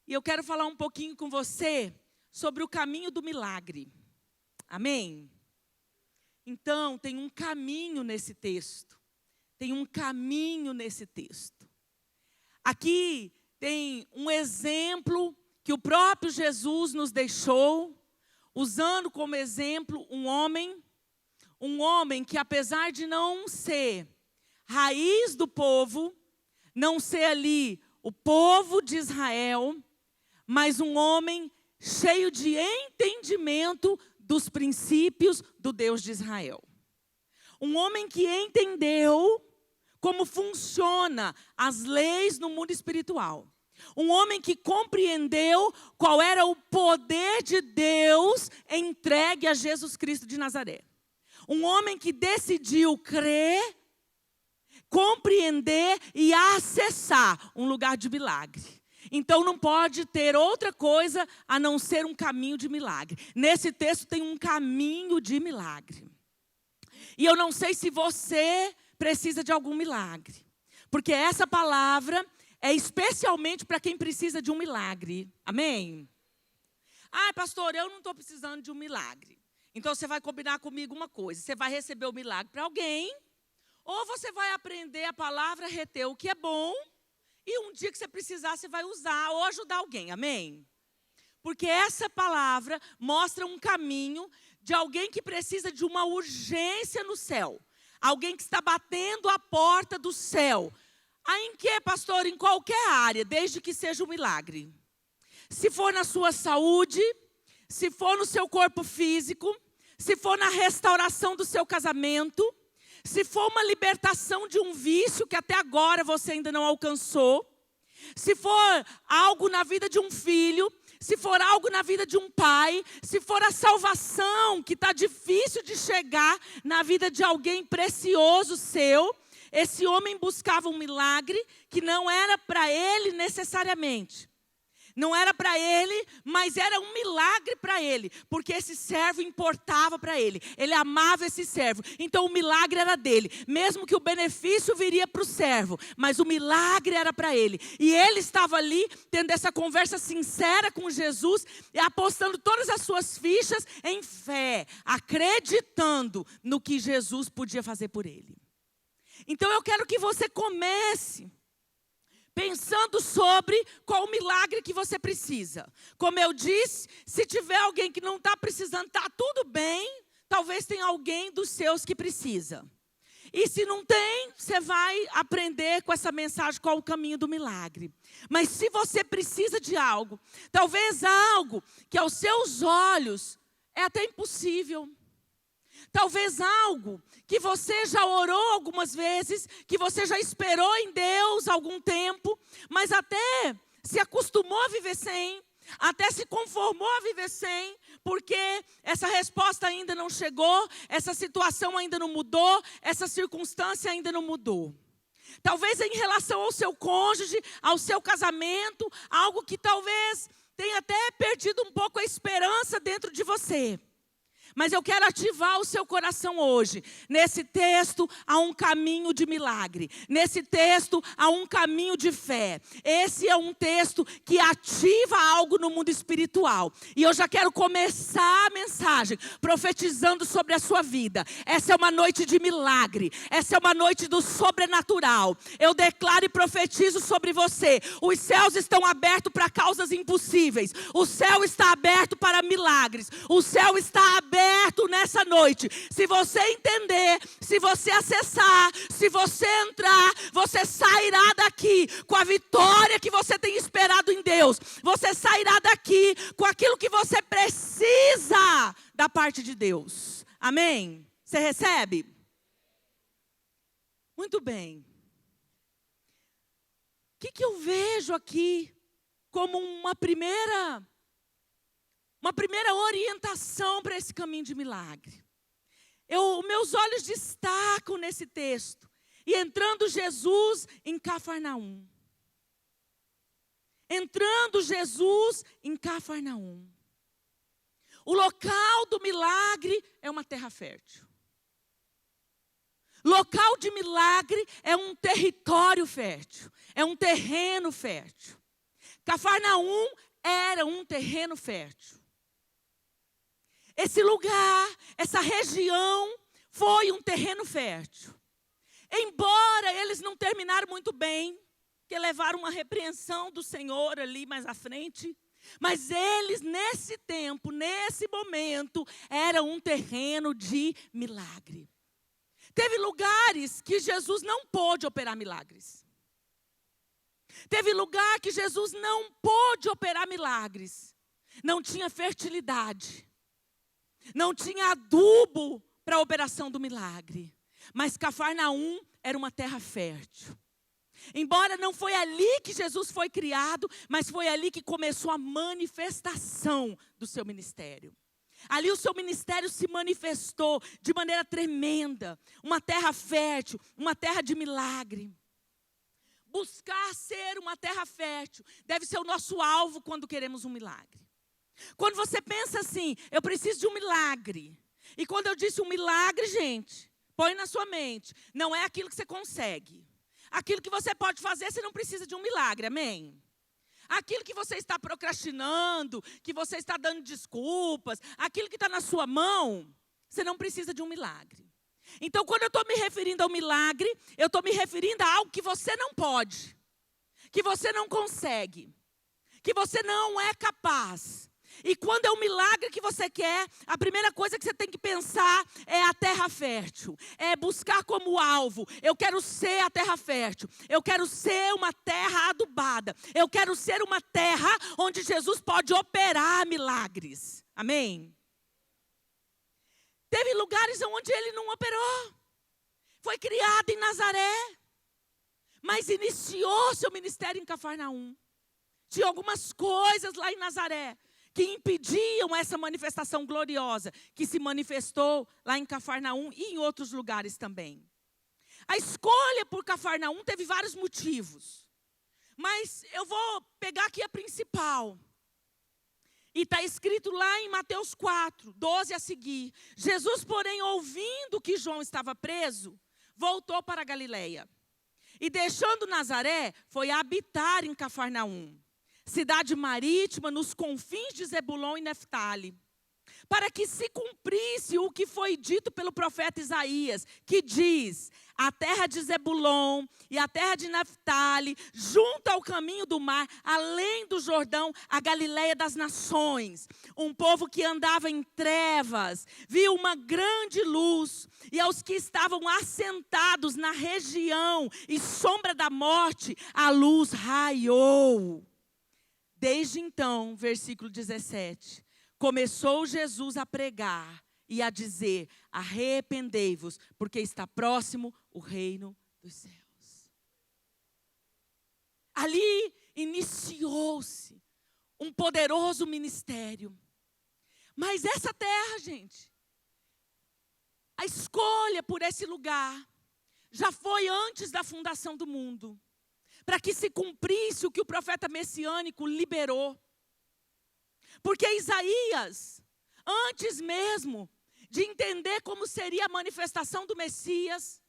E eu quero falar um pouquinho com você sobre o caminho do milagre. Amém? Então, tem um caminho nesse texto. Tem um caminho nesse texto. Aqui tem um exemplo que o próprio Jesus nos deixou, usando como exemplo um homem que apesar de não ser raiz do povo, não ser ali o povo de Israel, mas um homem cheio de entendimento dos princípios do Deus de Israel. Um homem que entendeu como funciona as leis no mundo espiritual. Um homem que compreendeu qual era o poder de Deus entregue a Jesus Cristo de Nazaré. Um homem que decidiu crer, compreender e acessar um lugar de milagre. Então não pode ter outra coisa a não ser um caminho de milagre. Nesse texto tem um caminho de milagre. E eu não sei se você precisa de algum milagre. Porque essa palavra é especialmente para quem precisa de um milagre. Amém? Ah, pastor, eu não estou precisando de um milagre. Então você vai combinar comigo uma coisa. Você vai receber o milagre para alguém. Ou você vai aprender a palavra, reter o que é bom. E um dia que você precisar, você vai usar ou ajudar alguém. Amém? Porque essa palavra mostra um caminho de alguém que precisa de uma urgência no céu. Alguém que está batendo a porta do céu. Em que, pastor? Em qualquer área, desde que seja um milagre. Se for na sua saúde, se for no seu corpo físico, se for na restauração do seu casamento, se for uma libertação de um vício que até agora você ainda não alcançou, se for algo na vida de um filho, se for algo na vida de um pai, se for a salvação que está difícil de chegar na vida de alguém precioso seu, esse homem buscava um milagre que não era para ele necessariamente. Não era para ele, mas era um milagre para ele. Porque esse servo importava para ele. Ele amava esse servo. Então o milagre era dele. Mesmo que o benefício viria para o servo. Mas o milagre era para ele. E ele estava ali, tendo essa conversa sincera com Jesus. E apostando todas as suas fichas em fé. Acreditando no que Jesus podia fazer por ele. Então eu quero que você comece pensando sobre qual o milagre que você precisa. Como eu disse, se tiver alguém que não está precisando, está tudo bem. Talvez tenha alguém dos seus que precisa. E se não tem, você vai aprender com essa mensagem qual o caminho do milagre. Mas se você precisa de algo, talvez algo que aos seus olhos é até impossível. Talvez algo que você já orou algumas vezes, que você já esperou em Deus há algum tempo, mas até se acostumou a viver sem, até se conformou a viver sem, porque essa resposta ainda não chegou, essa situação ainda não mudou, essa circunstância ainda não mudou. Talvez em relação ao seu cônjuge, ao seu casamento, algo que talvez tenha até perdido um pouco a esperança dentro de você. Mas eu quero ativar o seu coração hoje. Nesse texto há um caminho de milagre. Nesse texto há um caminho de fé. Esse é um texto que ativa algo no mundo espiritual. E eu já quero começar a mensagem profetizando sobre a sua vida. Essa é uma noite de milagre. Essa é uma noite do sobrenatural. Eu declaro e profetizo sobre você. Os céus estão abertos para causas impossíveis. O céu está aberto para milagres. O céu está aberto nessa noite. Se você entender, se você acessar, se você entrar, você sairá daqui com a vitória que você tem esperado em Deus. Você sairá daqui com aquilo que você precisa da parte de Deus. Amém? Você recebe? Muito bem. O que eu vejo aqui como uma primeira orientação para esse caminho de milagre? Meus olhos destacam nesse texto. E entrando Jesus em Cafarnaum. Entrando Jesus em Cafarnaum. O local do milagre é uma terra fértil. Local de milagre é um território fértil. É um terreno fértil. Cafarnaum era um terreno fértil. Esse lugar, essa região, foi um terreno fértil. Embora eles não terminaram muito bem, que levaram uma repreensão do Senhor ali mais à frente, mas eles, nesse tempo, nesse momento, era um terreno de milagre. Teve lugares que Jesus não pôde operar milagres. Teve lugar que Jesus não pôde operar milagres. Não tinha fertilidade. Não tinha adubo para a operação do milagre. Mas Cafarnaum era uma terra fértil. Embora não foi ali que Jesus foi criado, mas foi ali que começou a manifestação do seu ministério. Ali o seu ministério se manifestou de maneira tremenda. Uma terra fértil, uma terra de milagre. Buscar ser uma terra fértil deve ser o nosso alvo quando queremos um milagre. Quando você pensa assim, eu preciso de um milagre. E quando eu disse um milagre, gente, põe na sua mente, não é aquilo que você consegue. Aquilo que você pode fazer, você não precisa de um milagre, amém? Aquilo que você está procrastinando, que você está dando desculpas, aquilo que está na sua mão, você não precisa de um milagre. Então, quando eu estou me referindo ao milagre, eu estou me referindo a algo que você não pode, que você não consegue, que você não é capaz. E quando é um milagre que você quer, a primeira coisa que você tem que pensar é a terra fértil. É buscar como alvo. Eu quero ser a terra fértil. Eu quero ser uma terra adubada. Eu quero ser uma terra onde Jesus pode operar milagres. Amém? Teve lugares onde ele não operou. Foi criado em Nazaré. Mas iniciou seu ministério em Cafarnaum. Tinha algumas coisas lá em Nazaré que impediam essa manifestação gloriosa, que se manifestou lá em Cafarnaum e em outros lugares também. A escolha por Cafarnaum teve vários motivos, mas eu vou pegar aqui a principal. E está escrito lá em Mateus 4, 12 a seguir. Jesus, porém, ouvindo que João estava preso, voltou para a Galileia. E deixando Nazaré, foi habitar em Cafarnaum, cidade marítima nos confins de Zebulon e Neftali, para que se cumprisse o que foi dito pelo profeta Isaías, que diz: a terra de Zebulon e a terra de Neftali, junto ao caminho do mar, além do Jordão, a Galileia das nações. Um povo que andava em trevas, viu uma grande luz, e aos que estavam assentados na região e sombra da morte, a luz raiou. Desde então, versículo 17, começou Jesus a pregar e a dizer: arrependei-vos, porque está próximo o reino dos céus. Ali iniciou-se um poderoso ministério. Mas essa terra, gente, a escolha por esse lugar já foi antes da fundação do mundo, para que se cumprisse o que o profeta messiânico liberou. Porque Isaías, antes mesmo de entender como seria a manifestação do Messias,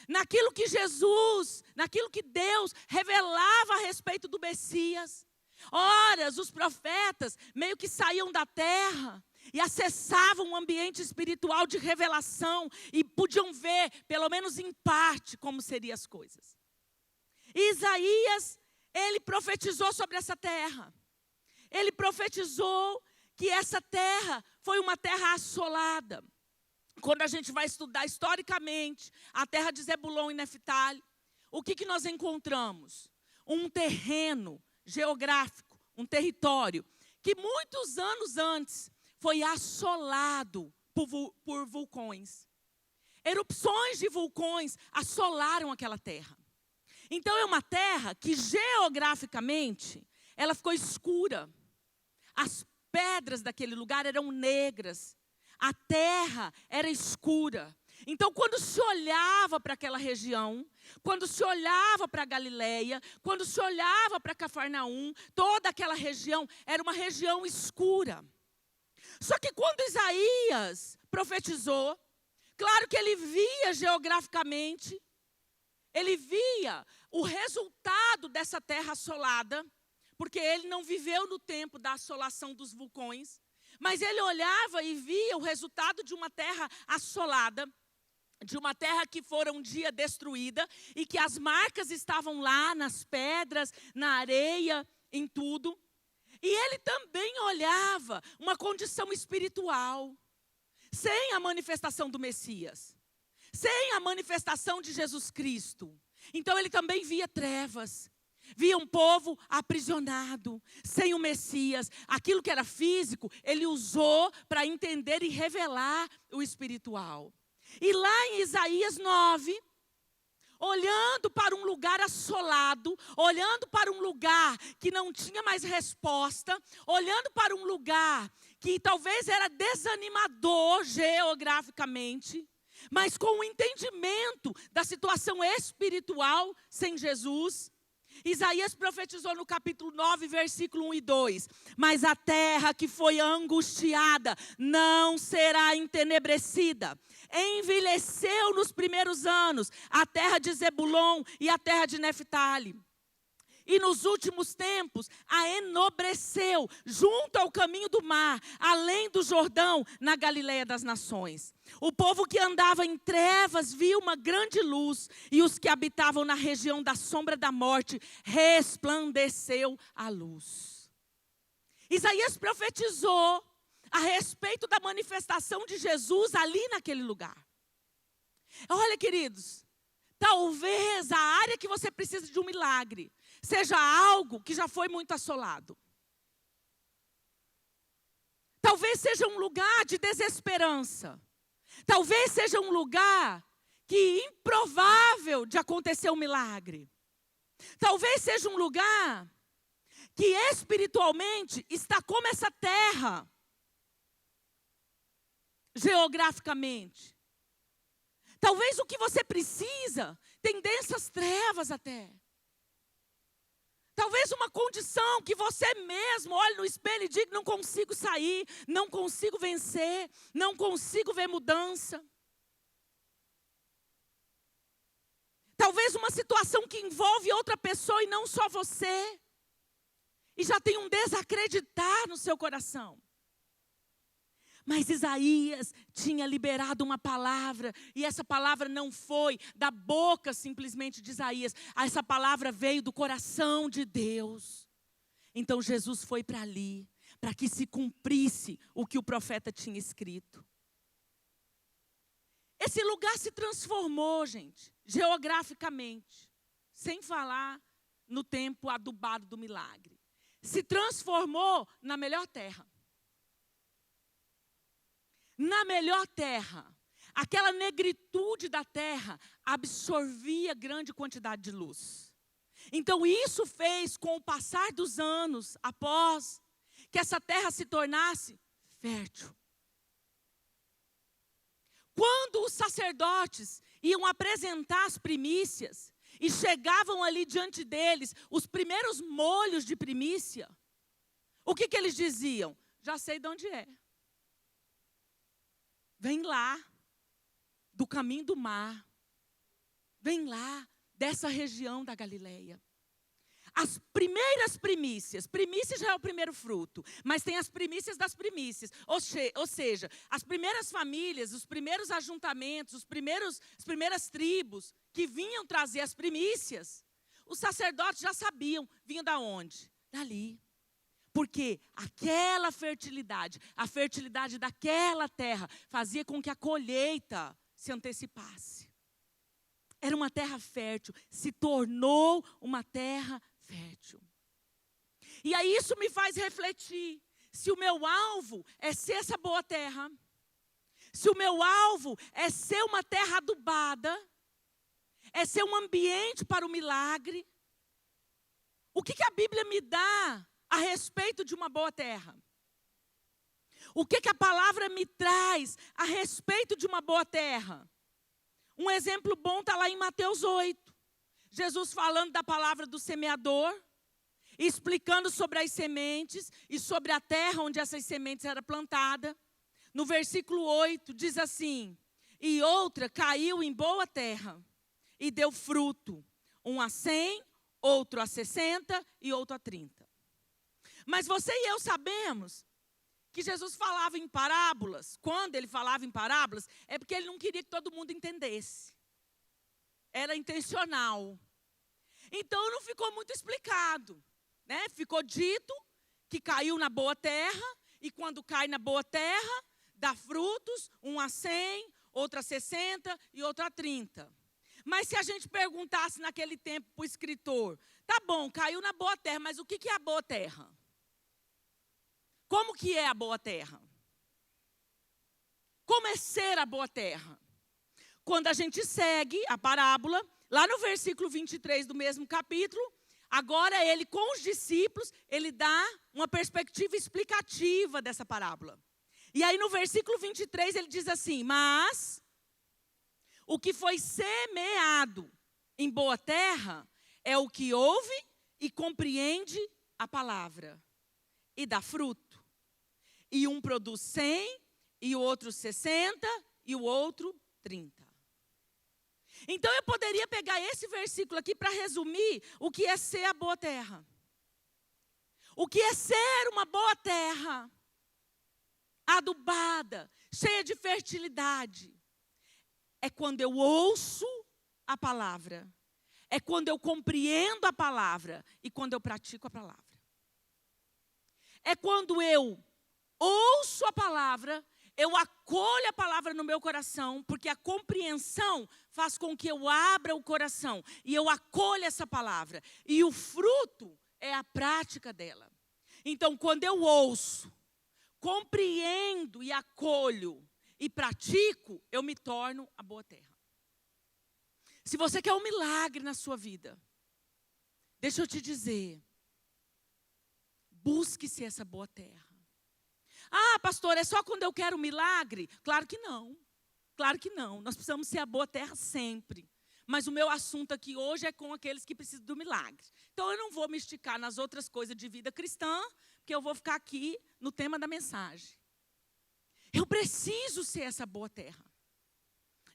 naquilo que Jesus, naquilo que Deus revelava a respeito do Messias, ora, os profetas meio que saíam da terra e acessavam um ambiente espiritual de revelação e podiam ver, pelo menos em parte, como seriam as coisas. Isaías, ele profetizou sobre essa terra. Ele profetizou que essa terra foi uma terra assolada. Quando a gente vai estudar historicamente a terra de Zebulon e Neftali, o que nós encontramos? Um terreno geográfico, um território, que muitos anos antes foi assolado por vulcões. Erupções de vulcões assolaram aquela terra. Então é uma terra que geograficamente ela ficou escura. As pedras daquele lugar eram negras. A terra era escura. Então quando se olhava para aquela região, quando se olhava para a Galileia, quando se olhava para Cafarnaum, toda aquela região era uma região escura. Só que quando Isaías profetizou, claro que ele via geograficamente, ele via o resultado dessa terra assolada, porque ele não viveu no tempo da assolação dos vulcões, mas ele olhava e via o resultado de uma terra assolada, de uma terra que fora um dia destruída, e que as marcas estavam lá nas pedras, na areia, em tudo. E ele também olhava uma condição espiritual, sem a manifestação do Messias, sem a manifestação de Jesus Cristo. Então ele também via trevas, via um povo aprisionado, sem o Messias. Aquilo que era físico, ele usou para entender e revelar o espiritual. E lá em Isaías 9, olhando para um lugar assolado, olhando para um lugar que não tinha mais resposta, olhando para um lugar que talvez era desanimador geograficamente, mas com o entendimento da situação espiritual sem Jesus, Isaías profetizou no capítulo 9, versículo 1 e 2. Mas a terra que foi angustiada não será entenebrecida. Envelheceu nos primeiros anos a terra de Zebulon e a terra de Neftali. E nos últimos tempos a enobreceu junto ao caminho do mar, além do Jordão, na Galileia das nações. O povo que andava em trevas viu uma grande luz, e os que habitavam na região da sombra da morte resplandeceu a luz. Isaías profetizou a respeito da manifestação de Jesus ali naquele lugar. Olha, queridos, talvez a área que você precisa de um milagre seja algo que já foi muito assolado. Talvez seja um lugar de desesperança. Talvez seja um lugar que improvável de acontecer um milagre. Talvez seja um lugar que espiritualmente está como essa terra, geograficamente. Talvez o que você precisa tem densas trevas até. Talvez uma condição que você mesmo olhe no espelho e diga: não consigo sair, não consigo vencer, não consigo ver mudança. Talvez uma situação que envolve outra pessoa e não só você. E já tem um desacreditar no seu coração. Mas Isaías tinha liberado uma palavra, e essa palavra não foi da boca simplesmente de Isaías. Essa palavra veio do coração de Deus. Então Jesus foi para ali, para que se cumprisse o que o profeta tinha escrito. Esse lugar se transformou, gente, geograficamente, sem falar no tempo adubado do milagre. Se transformou na melhor terra. Na melhor terra, aquela negritude da terra absorvia grande quantidade de luz. Então isso fez, com o passar dos anos, após, que essa terra se tornasse fértil. Quando os sacerdotes iam apresentar as primícias, e chegavam ali diante deles os primeiros molhos de primícia, o que eles diziam? Já sei de onde é. Vem lá, do caminho do mar. Vem lá, dessa região da Galileia. As primeiras primícias, primícia já é o primeiro fruto, mas tem as primícias das primícias. Ou seja, as primeiras famílias, os primeiros ajuntamentos, as primeiras tribos que vinham trazer as primícias, os sacerdotes já sabiam, vinham da onde? Dali. Porque aquela fertilidade, a fertilidade daquela terra, fazia com que a colheita se antecipasse. Era uma terra fértil, se tornou uma terra fértil. E aí isso me faz refletir, se o meu alvo é ser essa boa terra, se o meu alvo é ser uma terra adubada, é ser um ambiente para o milagre, o que a Bíblia me dá a respeito de uma boa terra? O que a palavra me traz a respeito de uma boa terra? Um exemplo bom está lá em Mateus 8. Jesus falando da palavra do semeador, explicando sobre as sementes e sobre a terra onde essas sementes eram plantadas. No versículo 8 diz assim: e outra caiu em boa terra e deu fruto, um a 100, outro a 60 e outro a 30. Mas você e eu sabemos que Jesus falava em parábolas. Quando ele falava em parábolas, é porque ele não queria que todo mundo entendesse. Era intencional. Então não ficou muito explicado, né? Ficou dito que caiu na boa terra, e quando cai na boa terra, dá frutos, um a 100, outro a 60 e outro a 30. Mas se a gente perguntasse naquele tempo para o escritor, tá bom, caiu na boa terra, mas o que é a boa terra? Como que é a boa terra? Como é ser a boa terra? Quando a gente segue a parábola, lá no versículo 23 do mesmo capítulo, agora ele com os discípulos, ele dá uma perspectiva explicativa dessa parábola. E aí no versículo 23 ele diz assim: mas o que foi semeado em boa terra é o que ouve e compreende a palavra e dá fruto. E um produz 100, e o outro 60, e o outro 30. Então eu poderia pegar esse versículo aqui para resumir o que é ser a boa terra. O que é ser uma boa terra, adubada, cheia de fertilidade. É quando eu ouço a palavra. É quando eu compreendo a palavra e quando eu pratico a palavra. É quando eu ouço a palavra, eu acolho a palavra no meu coração, porque a compreensão faz com que eu abra o coração e eu acolho essa palavra. E o fruto é a prática dela. Então, quando eu ouço, compreendo e acolho e pratico, eu me torno a boa terra. Se você quer um milagre na sua vida, deixa eu te dizer, busque-se essa boa terra. Ah, pastor, é só quando eu quero um milagre? Claro que não. Claro que não. Nós precisamos ser a boa terra sempre. Mas o meu assunto aqui hoje é com aqueles que precisam do milagre. Então eu não vou me esticar nas outras coisas de vida cristã, porque eu vou ficar aqui no tema da mensagem. Eu preciso ser essa boa terra.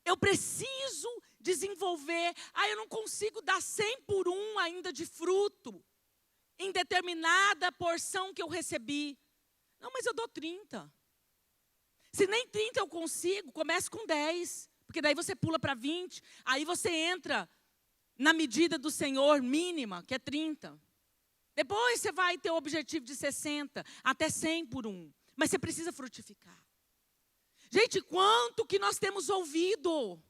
Eu preciso desenvolver. Ah, eu não consigo dar 100 por 1 ainda de fruto em determinada porção que eu recebi. Não, mas eu dou 30. Se nem 30 eu consigo, comece com 10. Porque daí você pula para 20. Aí você entra na medida do Senhor mínima, que é 30. Depois você vai ter o objetivo de 60, até 100 por 1. Mas você precisa frutificar. Gente, quanto que nós temos ouvido?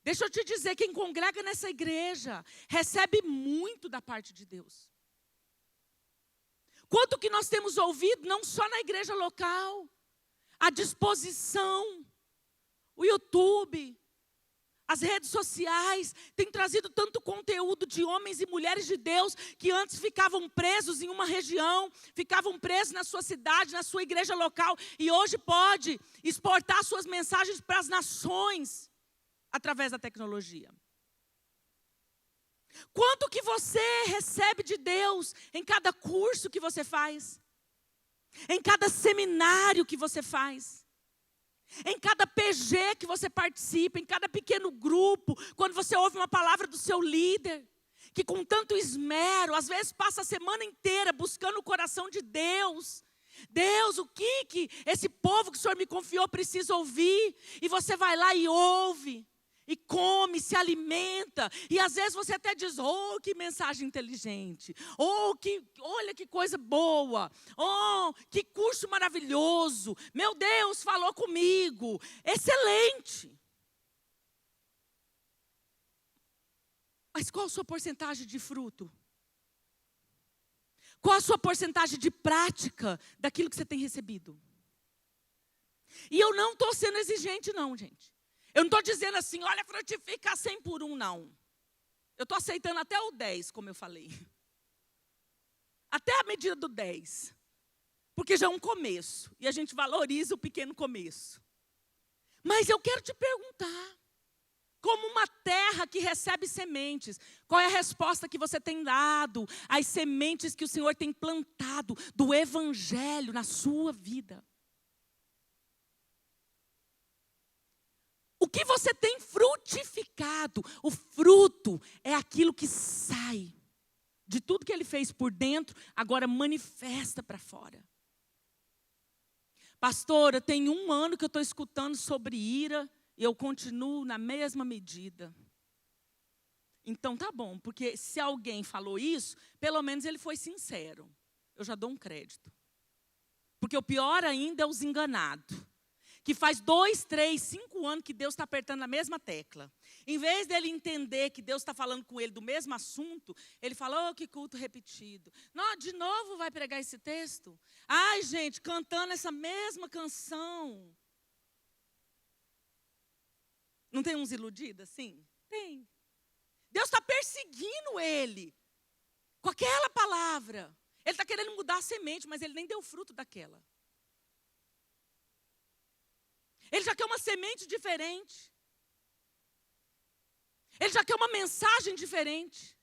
Deixa eu te dizer, quem congrega nessa igreja recebe muito da parte de Deus. Quanto que nós temos ouvido, não só na igreja local, a disposição, o YouTube, as redes sociais, têm trazido tanto conteúdo de homens e mulheres de Deus, que antes ficavam presos em uma região, ficavam presos na sua cidade, na sua igreja local, e hoje pode exportar suas mensagens para as nações, através da tecnologia. Quanto que você recebe de Deus em cada curso que você faz? Em cada seminário que você faz? Em cada PG que você participa? Em cada pequeno grupo? Quando você ouve uma palavra do seu líder, que com tanto esmero, às vezes passa a semana inteira buscando o coração de Deus. Deus, o que esse povo que o Senhor me confiou precisa ouvir? E você vai lá e ouve. E come, se alimenta. E às vezes você até diz, oh, que mensagem inteligente. Oh, olha que coisa boa. Oh, que curso maravilhoso. Meu Deus, falou comigo. Excelente. Mas qual a sua porcentagem de fruto? Qual a sua porcentagem de prática daquilo que você tem recebido? E eu não estou sendo exigente não, gente. Eu não estou dizendo assim, olha, frutifica 100 por 1, não. Eu estou aceitando até o 10, como eu falei. Até a medida do 10. Porque já é um começo. E a gente valoriza o pequeno começo. Mas eu quero te perguntar, como uma terra que recebe sementes, qual é a resposta que você tem dado às sementes que o Senhor tem plantado do Evangelho na sua vida? O que você tem frutificado? O fruto é aquilo que sai de tudo que ele fez por dentro, agora manifesta para fora. Pastora, tem 1 ano que eu estou escutando sobre ira e eu continuo na mesma medida. Então tá bom, porque se alguém falou isso, pelo menos ele foi sincero. Eu já dou um crédito. Porque o pior ainda é os enganados. Que faz 2, 3, 5 anos que Deus está apertando a mesma tecla. Em vez dele entender que Deus está falando com ele do mesmo assunto, ele fala, oh, que culto repetido. Não, de novo vai pregar esse texto? Ai, gente, cantando essa mesma canção. Não tem uns iludidos assim? Tem. Deus está perseguindo ele com aquela palavra. Ele está querendo mudar a semente, mas ele nem deu fruto daquela. Ele já quer uma semente diferente. Ele já quer uma mensagem diferente.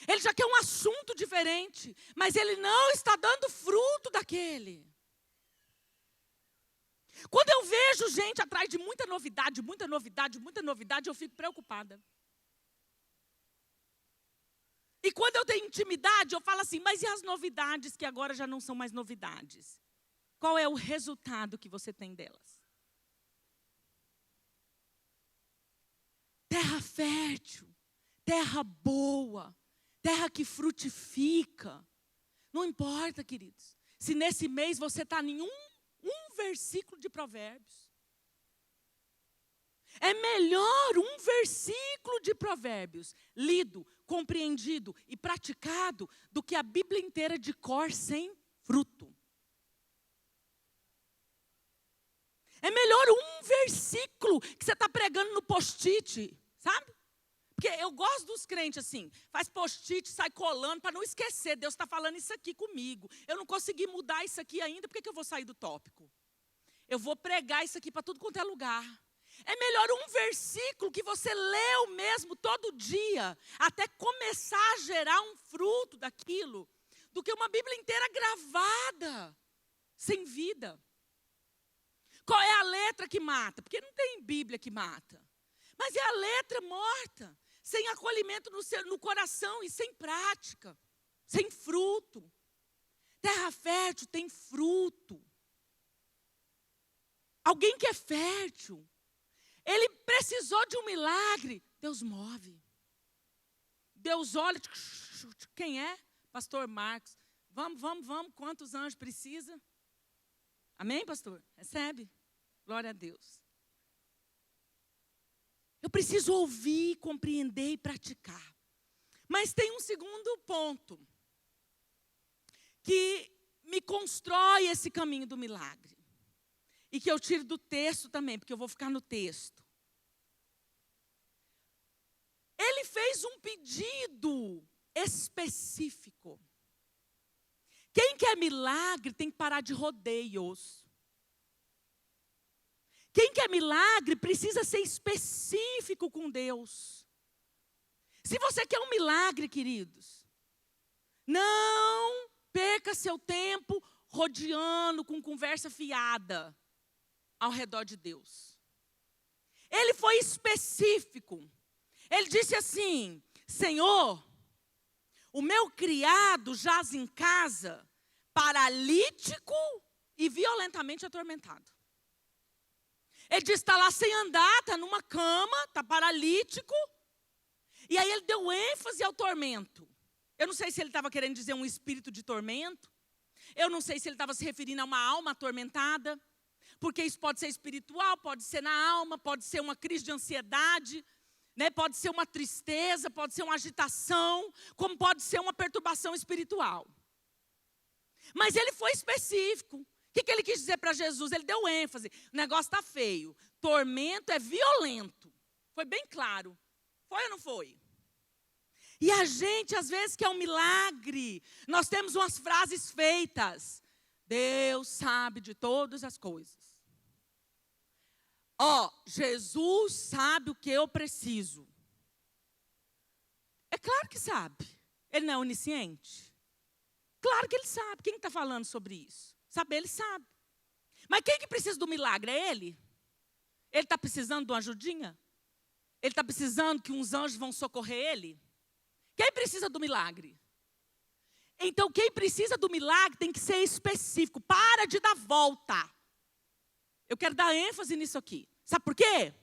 Ele já quer um assunto diferente. Mas ele não está dando fruto daquele. Quando eu vejo gente atrás de muita novidade, eu fico preocupada. E quando eu tenho intimidade, eu falo assim, mas e as novidades que agora já não são mais novidades? Qual é o resultado que você tem delas? Terra fértil, terra boa, terra que frutifica. Não importa, queridos, se nesse mês você está em um versículo de Provérbios. É melhor um versículo de Provérbios, lido, compreendido e praticado, do que a Bíblia inteira de cor sem fruto. É melhor um versículo que você está pregando no post-it, sabe? Porque eu gosto dos crentes assim, faz post-it, sai colando para não esquecer, Deus está falando isso aqui comigo. Eu não consegui mudar isso aqui ainda, por que eu vou sair do tópico? Eu vou pregar isso aqui para tudo quanto é lugar. É melhor um versículo que você leu mesmo todo dia, até começar a gerar um fruto daquilo, do que uma Bíblia inteira gravada, sem vida. Qual é a letra que mata? Porque não tem Bíblia que mata. Mas é a letra morta, sem acolhimento no coração e sem prática, sem fruto. Terra fértil tem fruto. Alguém que é fértil, ele precisou de um milagre, Deus move. Deus olha, quem é? Pastor Marcos. Vamos, quantos anjos precisa? Amém, pastor? Recebe? Glória a Deus. Eu preciso ouvir, compreender e praticar. Mas tem um segundo ponto que me constrói esse caminho do milagre. E que eu tiro do texto também, porque eu vou ficar no texto. Ele fez um pedido específico. Quem quer milagre tem que parar de rodeios. Quem quer milagre precisa ser específico com Deus. Se você quer um milagre, queridos, não perca seu tempo rodeando com conversa fiada ao redor de Deus. Ele foi específico. Ele disse assim, Senhor, o meu criado jaz em casa, paralítico e violentamente atormentado. Ele disse, está lá sem andar, está numa cama, está paralítico. E aí ele deu ênfase ao tormento. Eu não sei se ele estava querendo dizer um espírito de tormento. Eu não sei se ele estava se referindo a uma alma atormentada. Porque isso pode ser espiritual, pode ser na alma, pode ser uma crise de ansiedade, né? Pode ser uma tristeza, pode ser uma agitação, como pode ser uma perturbação espiritual. Mas ele foi específico. O que ele quis dizer para Jesus? Ele deu ênfase. O negócio está feio. Tormento é violento. Foi bem claro. Foi ou não foi? E a gente, às vezes, quer um milagre. Nós temos umas frases feitas. Deus sabe de todas as coisas. Jesus sabe o que eu preciso. É claro que sabe. Ele não é onisciente? Claro que ele sabe. Quem está falando sobre isso? Saber, ele sabe. Mas quem que precisa do milagre? É ele? Ele está precisando de uma ajudinha? Ele está precisando que uns anjos vão socorrer ele? Quem precisa do milagre? Então, quem precisa do milagre tem que ser específico. Para de dar volta. Eu quero dar ênfase nisso aqui. Sabe por quê?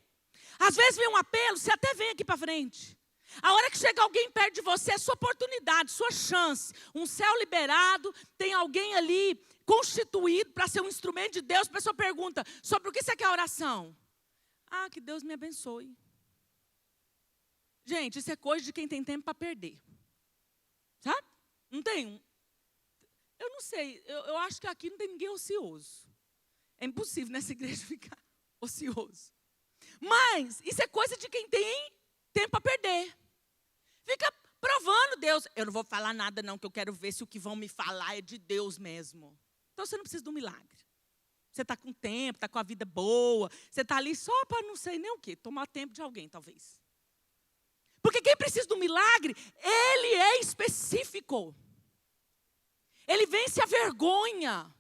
Às vezes vem um apelo, você até vem aqui para frente. A hora que chega alguém perto de você, é sua oportunidade, sua chance. Um céu liberado, tem alguém ali constituído para ser um instrumento de Deus. A pessoa pergunta, sobre o que você quer oração? Ah, que Deus me abençoe. Gente, isso é coisa de quem tem tempo para perder. Sabe? Não tem? Eu não sei, eu acho que aqui não tem ninguém ocioso. É impossível nessa igreja ficar ocioso. Mas isso é coisa de quem tem tempo para perder. Fica provando Deus. Eu não vou falar nada não, que eu quero ver se o que vão me falar é de Deus mesmo. Então você não precisa de um milagre. Você está com tempo, está com a vida boa. Você está ali só para não sei nem o quê. Tomar tempo de alguém, talvez. Porque quem precisa do milagre, ele é específico. Ele vence a vergonha.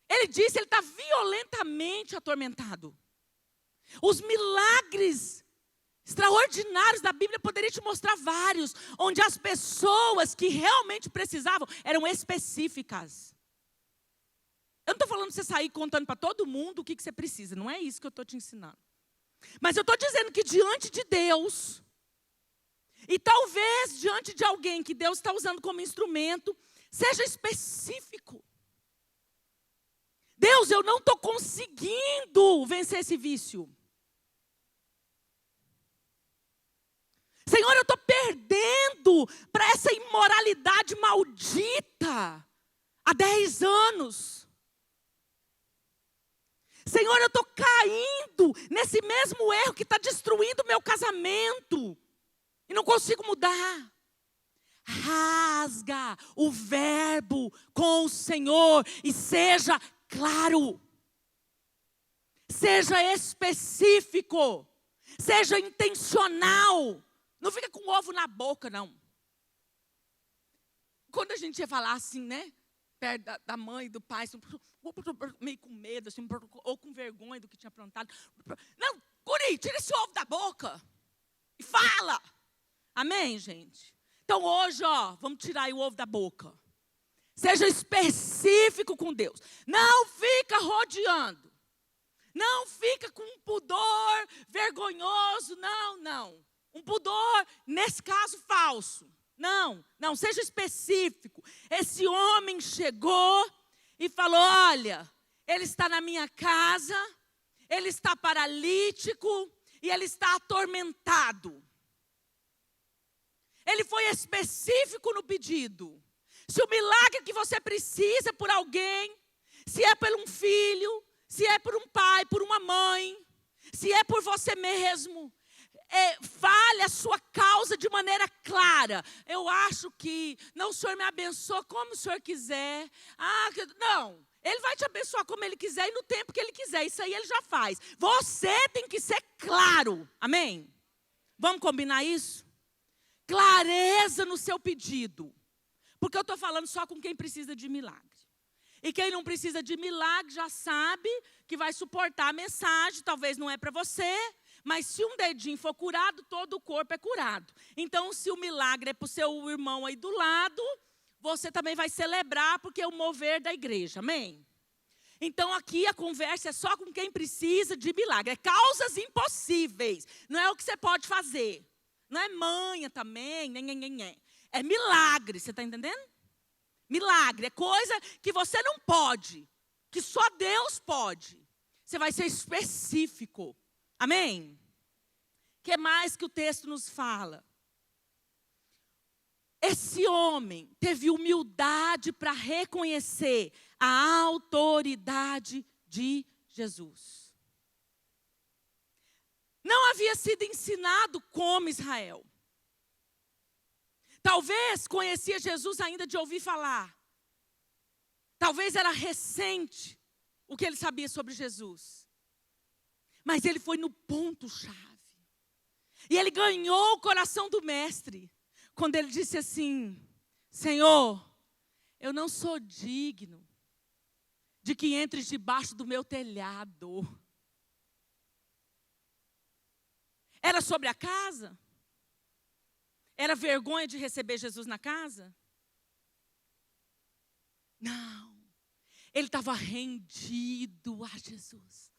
Ele disse, ele está violentamente atormentado. Os milagres extraordinários da Bíblia poderiam te mostrar vários, onde as pessoas que realmente precisavam eram específicas. Eu não estou falando de você sair contando para todo mundo o que você precisa, não é isso que eu estou te ensinando. Mas eu estou dizendo que diante de Deus, e talvez diante de alguém que Deus está usando como instrumento, seja específico. Deus, eu não estou conseguindo vencer esse vício. Senhor, eu estou perdendo para essa imoralidade maldita há 10 anos. Senhor, eu estou caindo nesse mesmo erro que está destruindo o meu casamento. E não consigo mudar. Rasga o verbo com o Senhor e seja claro. Seja específico. Seja intencional. Não fica com ovo na boca, não. Quando a gente ia falar assim, né? Perto da mãe, do pai, assim, meio com medo, assim, ou com vergonha do que tinha aprontado. Não, guri, tira esse ovo da boca. E fala. Amém, gente? Então hoje, vamos tirar aí o ovo da boca. Seja específico com Deus. Não fica rodeando. Não fica com um pudor vergonhoso. Não. Um pudor, nesse caso, falso. Não, seja específico. Esse homem chegou e falou, olha, ele está na minha casa, ele está paralítico e ele está atormentado. Ele foi específico no pedido. Se o milagre que você precisa é por alguém, se é por um filho, se é por um pai, por uma mãe, se é por você mesmo, fale a sua causa de maneira clara. Eu acho que, não, o Senhor me abençoa como o Senhor quiser. Não, Ele vai te abençoar como Ele quiser e no tempo que Ele quiser. Isso aí Ele já faz. Você tem que ser claro. Amém? Vamos combinar isso? Clareza no seu pedido. Porque eu estou falando só com quem precisa de milagre. E quem não precisa de milagre já sabe que vai suportar a mensagem. Talvez não é para você, mas se um dedinho for curado, todo o corpo é curado. Então, se o milagre é para o seu irmão aí do lado, você também vai celebrar, porque é o mover da igreja. Amém? Então, aqui a conversa é só com quem precisa de milagre. É causas impossíveis. Não é o que você pode fazer. Não é manha também, é milagre, você está entendendo? Milagre, é coisa que você não pode, que só Deus pode. Você vai ser específico, amém? O que mais que o texto nos fala? Esse homem teve humildade para reconhecer a autoridade de Jesus. Não havia sido ensinado como Israel. Talvez conhecia Jesus ainda de ouvir falar. Talvez era recente o que ele sabia sobre Jesus. Mas ele foi no ponto-chave. E ele ganhou o coração do mestre. Quando ele disse assim, Senhor, eu não sou digno de que entres debaixo do meu telhado. Era sobre a casa? Era vergonha de receber Jesus na casa? Não. Ele estava rendido a Jesus.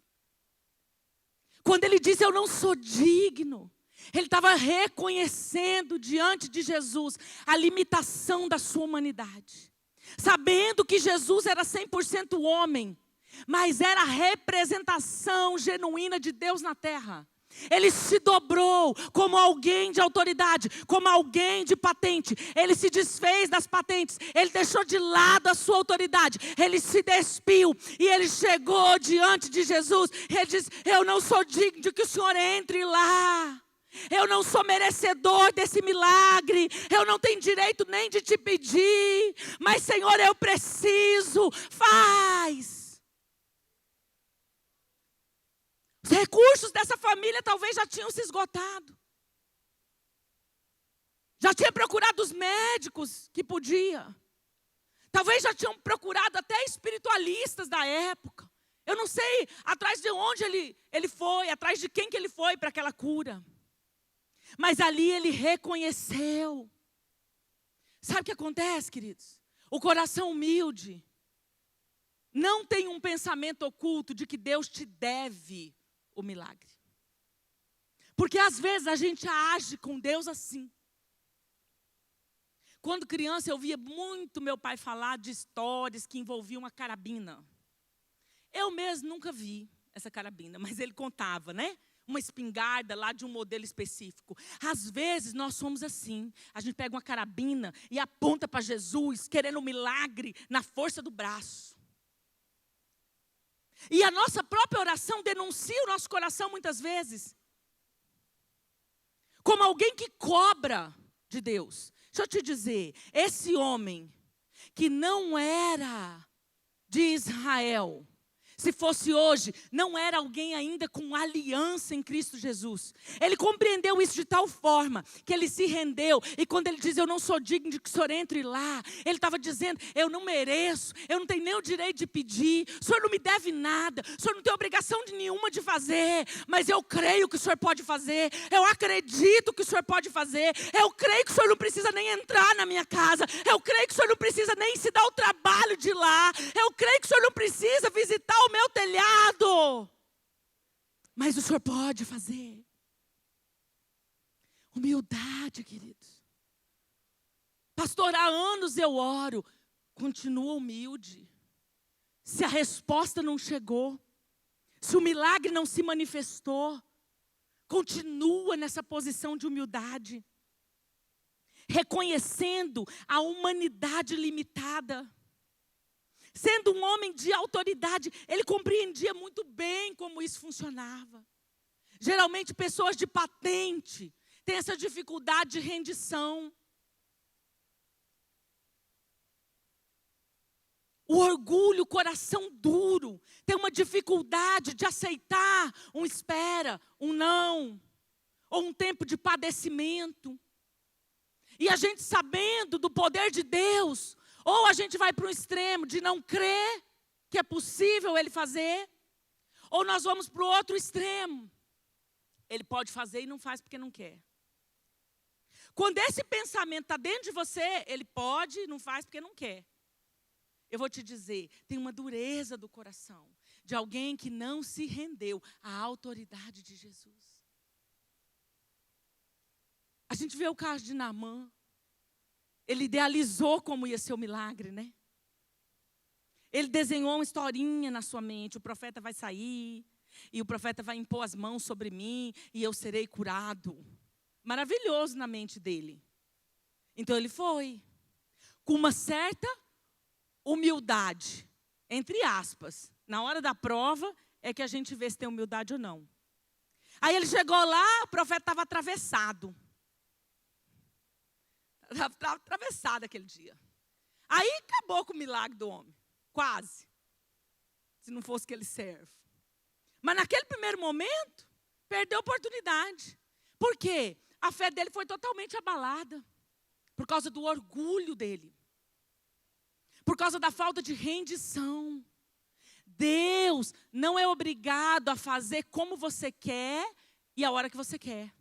Quando ele disse, eu não sou digno, ele estava reconhecendo diante de Jesus a limitação da sua humanidade. Sabendo que Jesus era 100% homem, mas era a representação genuína de Deus na terra. Ele se dobrou como alguém de autoridade, como alguém de patente. Ele se desfez das patentes, ele deixou de lado a sua autoridade. Ele se despiu e ele chegou diante de Jesus. Ele disse, eu não sou digno de que o Senhor entre lá. Eu não sou merecedor desse milagre. Eu não tenho direito nem de te pedir. Mas Senhor, eu preciso. Faz. Os recursos dessa família talvez já tinham se esgotado. Já tinha procurado os médicos que podia. Talvez já tinham procurado até espiritualistas da época. Eu não sei atrás de onde ele foi, atrás de quem que ele foi para aquela cura. Mas ali ele reconheceu. Sabe o que acontece, queridos? O coração humilde não tem um pensamento oculto de que Deus te deve o milagre. Porque às vezes a gente age com Deus assim. Quando criança eu via muito meu pai falar de histórias que envolviam uma carabina. Eu mesmo nunca vi essa carabina, mas ele contava, né? Uma espingarda lá de um modelo específico. Às vezes nós somos assim. A gente pega uma carabina e aponta para Jesus, querendo um milagre na força do braço. E a nossa própria oração denuncia o nosso coração muitas vezes. Como alguém que cobra de Deus. Deixa eu te dizer, esse homem que não era de Israel, se fosse hoje, não era alguém ainda com aliança em Cristo Jesus. Ele compreendeu isso de tal forma que ele se rendeu. E quando ele diz, eu não sou digno de que o Senhor entre lá, ele estava dizendo, eu não mereço, eu não tenho nem o direito de pedir, o Senhor não me deve nada, o Senhor não tem obrigação nenhuma de fazer, mas eu creio que o Senhor pode fazer, eu acredito que o Senhor pode fazer, eu creio que o Senhor não precisa nem entrar na minha casa, eu creio que o Senhor não precisa nem se dar o trabalho de ir lá, eu creio que o Senhor não precisa visitar o meu telhado, mas o Senhor pode fazer. Humildade, queridos. Pastor, há anos eu oro. Continua humilde. Se a resposta não chegou, se o milagre não se manifestou, continua nessa posição de humildade, reconhecendo a humanidade limitada. Sendo um homem de autoridade, ele compreendia muito bem como isso funcionava. Geralmente, pessoas de patente têm essa dificuldade de rendição. O orgulho, o coração duro, tem uma dificuldade de aceitar um espera, um não, ou um tempo de padecimento. E a gente sabendo do poder de Deus, ou a gente vai para um extremo de não crer que é possível Ele fazer, ou nós vamos para o outro extremo. Ele pode fazer e não faz porque não quer. Quando esse pensamento está dentro de você, Ele pode e não faz porque não quer. Eu vou te dizer, tem uma dureza do coração de alguém que não se rendeu à autoridade de Jesus. A gente vê o caso de Naamã. Ele idealizou como ia ser o milagre, né? Ele desenhou uma historinha na sua mente. O profeta vai sair, e o profeta vai impor as mãos sobre mim, e eu serei curado. Maravilhoso na mente dele. Então ele foi, com uma certa humildade, entre aspas. Na hora da prova, é que a gente vê se tem humildade ou não. Aí ele chegou lá, o profeta estava atravessado. Estava atravessado aquele dia. Aí acabou com o milagre do homem. Quase. Se não fosse que ele serve. Mas naquele primeiro momento, perdeu a oportunidade. Por quê? A fé dele foi totalmente abalada. Por causa do orgulho dele. Por causa da falta de rendição. Deus não é obrigado a fazer como você quer e a hora que você quer.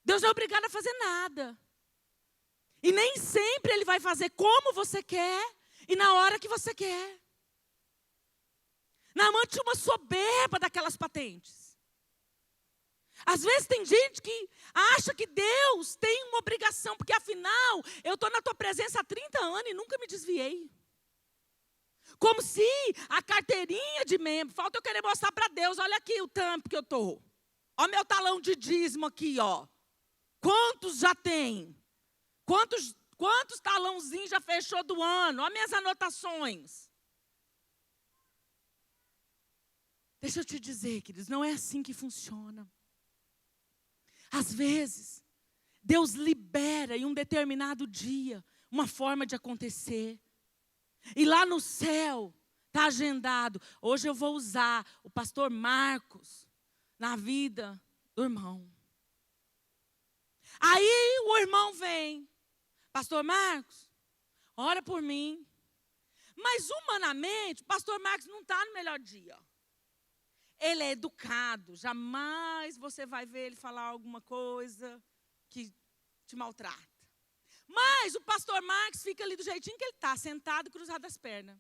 Deus não é obrigado a fazer nada. E nem sempre Ele vai fazer como você quer e na hora que você quer. Naamã tinha uma soberba daquelas patentes. Às vezes tem gente que acha que Deus tem uma obrigação, porque afinal, eu estou na tua presença há 30 anos e nunca me desviei. Como se a carteirinha de membro, falta eu querer mostrar para Deus, olha aqui o tampo que eu estou. Olha meu talão de dízimo aqui, ó. Quantos já tem? Quantos talãozinhos já fechou do ano? Olha minhas anotações. Deixa eu te dizer, queridos, não é assim que funciona. Às vezes, Deus libera em um determinado dia uma forma de acontecer. E lá no céu está agendado. Hoje eu vou usar o pastor Marcos na vida do irmão. Aí o irmão vem. Pastor Marcos, ora por mim. Mas humanamente, o pastor Marcos não está no melhor dia. Ele é educado. Jamais você vai ver ele falar alguma coisa que te maltrata. Mas o pastor Marcos fica ali do jeitinho que ele está, sentado e cruzado as pernas.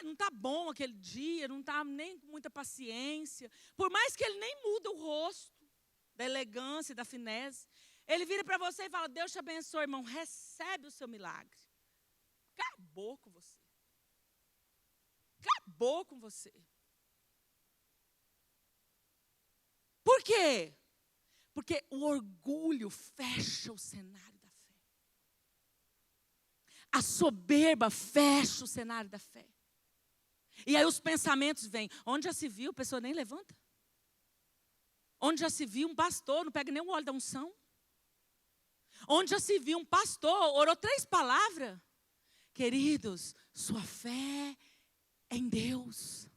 Não está bom aquele dia, não está nem com muita paciência. Por mais que ele nem muda o rosto, da elegância, da finesse. Ele vira para você e fala, Deus te abençoe, irmão, recebe o seu milagre. Acabou com você. Acabou com você. Por quê? Porque o orgulho fecha o cenário da fé. A soberba fecha o cenário da fé. E aí os pensamentos vêm. Onde já se viu, a pessoa nem levanta. Onde já se viu um pastor, não pega nem o óleo da unção. Onde já se viu um pastor, orou 3 palavras. Queridos, sua fé é em Deus.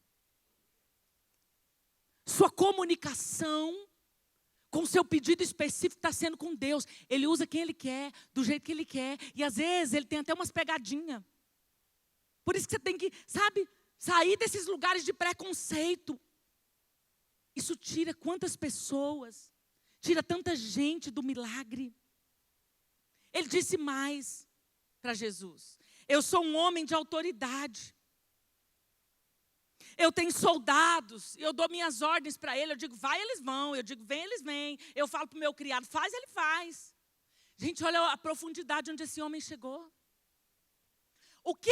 Sua comunicação com o seu pedido específico está sendo com Deus. Ele usa quem Ele quer, do jeito que Ele quer. E às vezes Ele tem até umas pegadinhas. Por isso que você tem que, sair desses lugares de preconceito. Isso tira quantas pessoas, tira tanta gente do milagre. Ele disse mais para Jesus. Eu sou um homem de autoridade. Eu tenho soldados, eu dou minhas ordens para ele, eu digo, vai, eles vão, eu digo, vem, eles vêm. Eu falo para o meu criado, faz, ele faz. Gente, olha a profundidade onde esse homem chegou. O que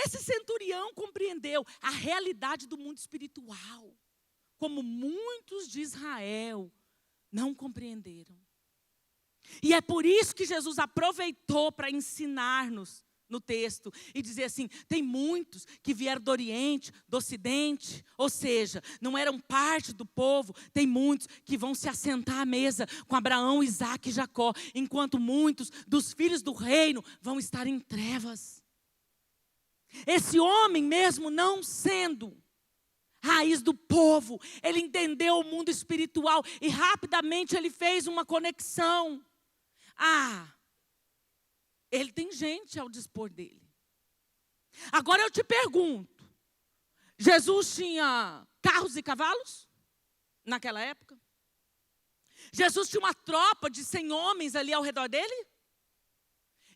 esse centurião compreendeu? A realidade do mundo espiritual. Como muitos de Israel não compreenderam. E é por isso que Jesus aproveitou para ensinar-nos no texto e dizer assim, tem muitos que vieram do Oriente, do Ocidente, ou seja, não eram parte do povo, tem muitos que vão se assentar à mesa com Abraão, Isaque e Jacó, enquanto muitos dos filhos do reino vão estar em trevas. Esse homem mesmo não sendo raiz do povo, ele entendeu o mundo espiritual e rapidamente ele fez uma conexão. Ele tem gente ao dispor dele. Agora eu te pergunto, Jesus tinha carros e cavalos naquela época? Jesus tinha uma tropa de 100 homens ali ao redor dele?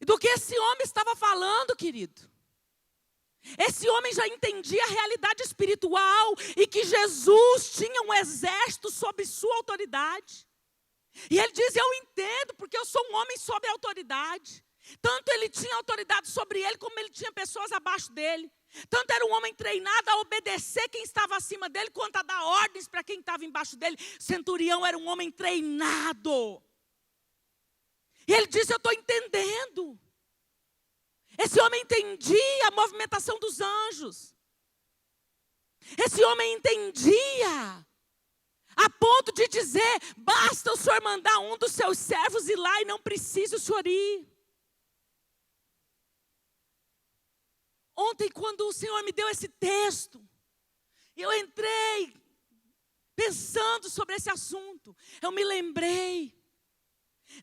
E do que esse homem estava falando, querido? Esse homem já entendia a realidade espiritual e que Jesus tinha um exército sob sua autoridade. E ele diz, eu entendo, porque eu sou um homem sob autoridade. Tanto ele tinha autoridade sobre ele, como ele tinha pessoas abaixo dele. Tanto era um homem treinado a obedecer quem estava acima dele, quanto a dar ordens para quem estava embaixo dele. Centurião era um homem treinado. E ele disse, eu estou entendendo. Esse homem entendia a movimentação dos anjos. Esse homem entendia a ponto de dizer, basta o senhor mandar um dos seus servos ir lá e não precisa o senhor ir. Ontem, quando o Senhor me deu esse texto, eu entrei pensando sobre esse assunto. Eu me lembrei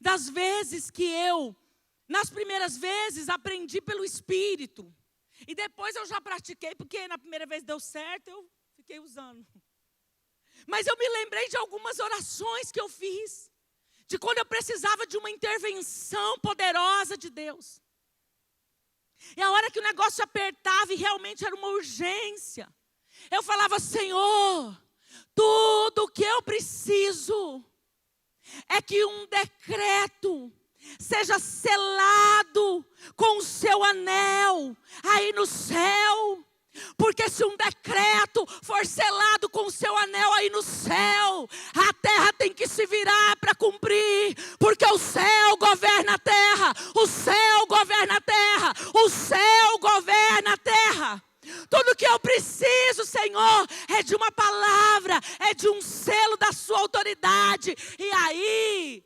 das vezes que nas primeiras vezes, aprendi pelo Espírito. E depois eu já pratiquei, porque na primeira vez deu certo, eu fiquei usando. Mas eu me lembrei de algumas orações que eu fiz. de quando eu precisava de uma intervenção poderosa de Deus. E a hora que o negócio apertava e realmente era uma urgência, eu falava: Senhor, tudo o que eu preciso é que um decreto seja selado com o seu anel aí no céu. Porque se um decreto for selado com o seu anel aí no céu, a terra tem que se virar para cumprir. Porque o céu governa a terra, o céu governa a terra, o céu governa a terra. Tudo que eu preciso, Senhor, é de uma palavra, é de um selo da sua autoridade. E aí,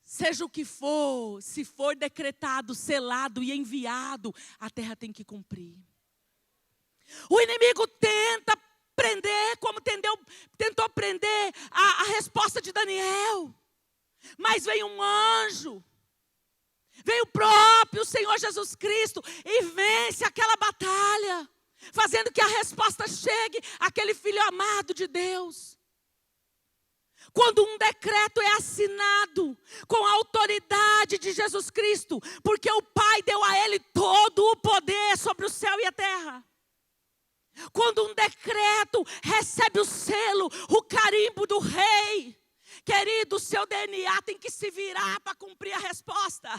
seja o que for, se for decretado, selado e enviado, a terra tem que cumprir. O inimigo tenta prender, como tentou prender a resposta de Daniel. Mas veio um anjo, veio o próprio Senhor Jesus Cristo e vence aquela batalha, fazendo que a resposta chegue àquele filho amado de Deus. Quando um decreto é assinado com a autoridade de Jesus Cristo, porque o Pai deu a ele todo o poder sobre o céu e a terra. Quando um decreto recebe o selo, o carimbo do rei, querido, o seu DNA tem que se virar para cumprir a resposta.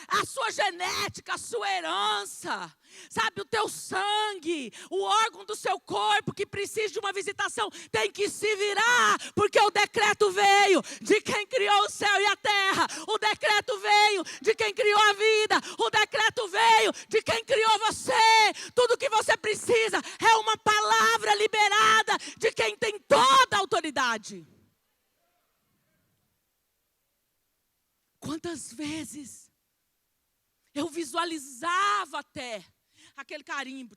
A sua genética, a sua herança, sabe, o teu sangue, o órgão do seu corpo que precisa de uma visitação, tem que se virar, porque o decreto veio de quem criou o céu e a terra, o decreto veio de quem criou a vida, o decreto veio de quem criou você. Tudo que você precisa é uma palavra liberada de quem tem toda a autoridade. Quantas vezes eu visualizava até aquele carimbo,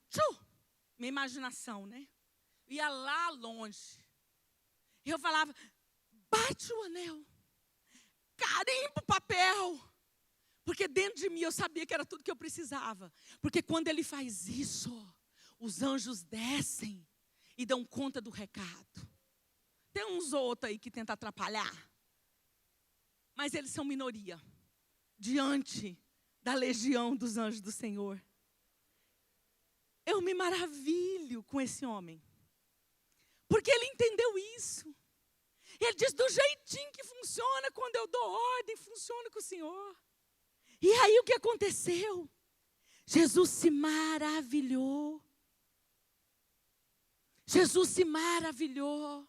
minha imaginação, né? Ia lá longe. E eu falava: bate o anel, carimbo o papel. Porque dentro de mim eu sabia que era tudo que eu precisava. Porque quando ele faz isso, os anjos descem e dão conta do recado. Tem uns outros aí que tentam atrapalhar, mas eles são minoria diante da legião dos anjos do Senhor. Eu me maravilho com esse homem, porque ele entendeu isso. Ele diz: do jeitinho que funciona quando eu dou ordem, funciona com o Senhor. E aí o que aconteceu? Jesus se maravilhou. Jesus se maravilhou.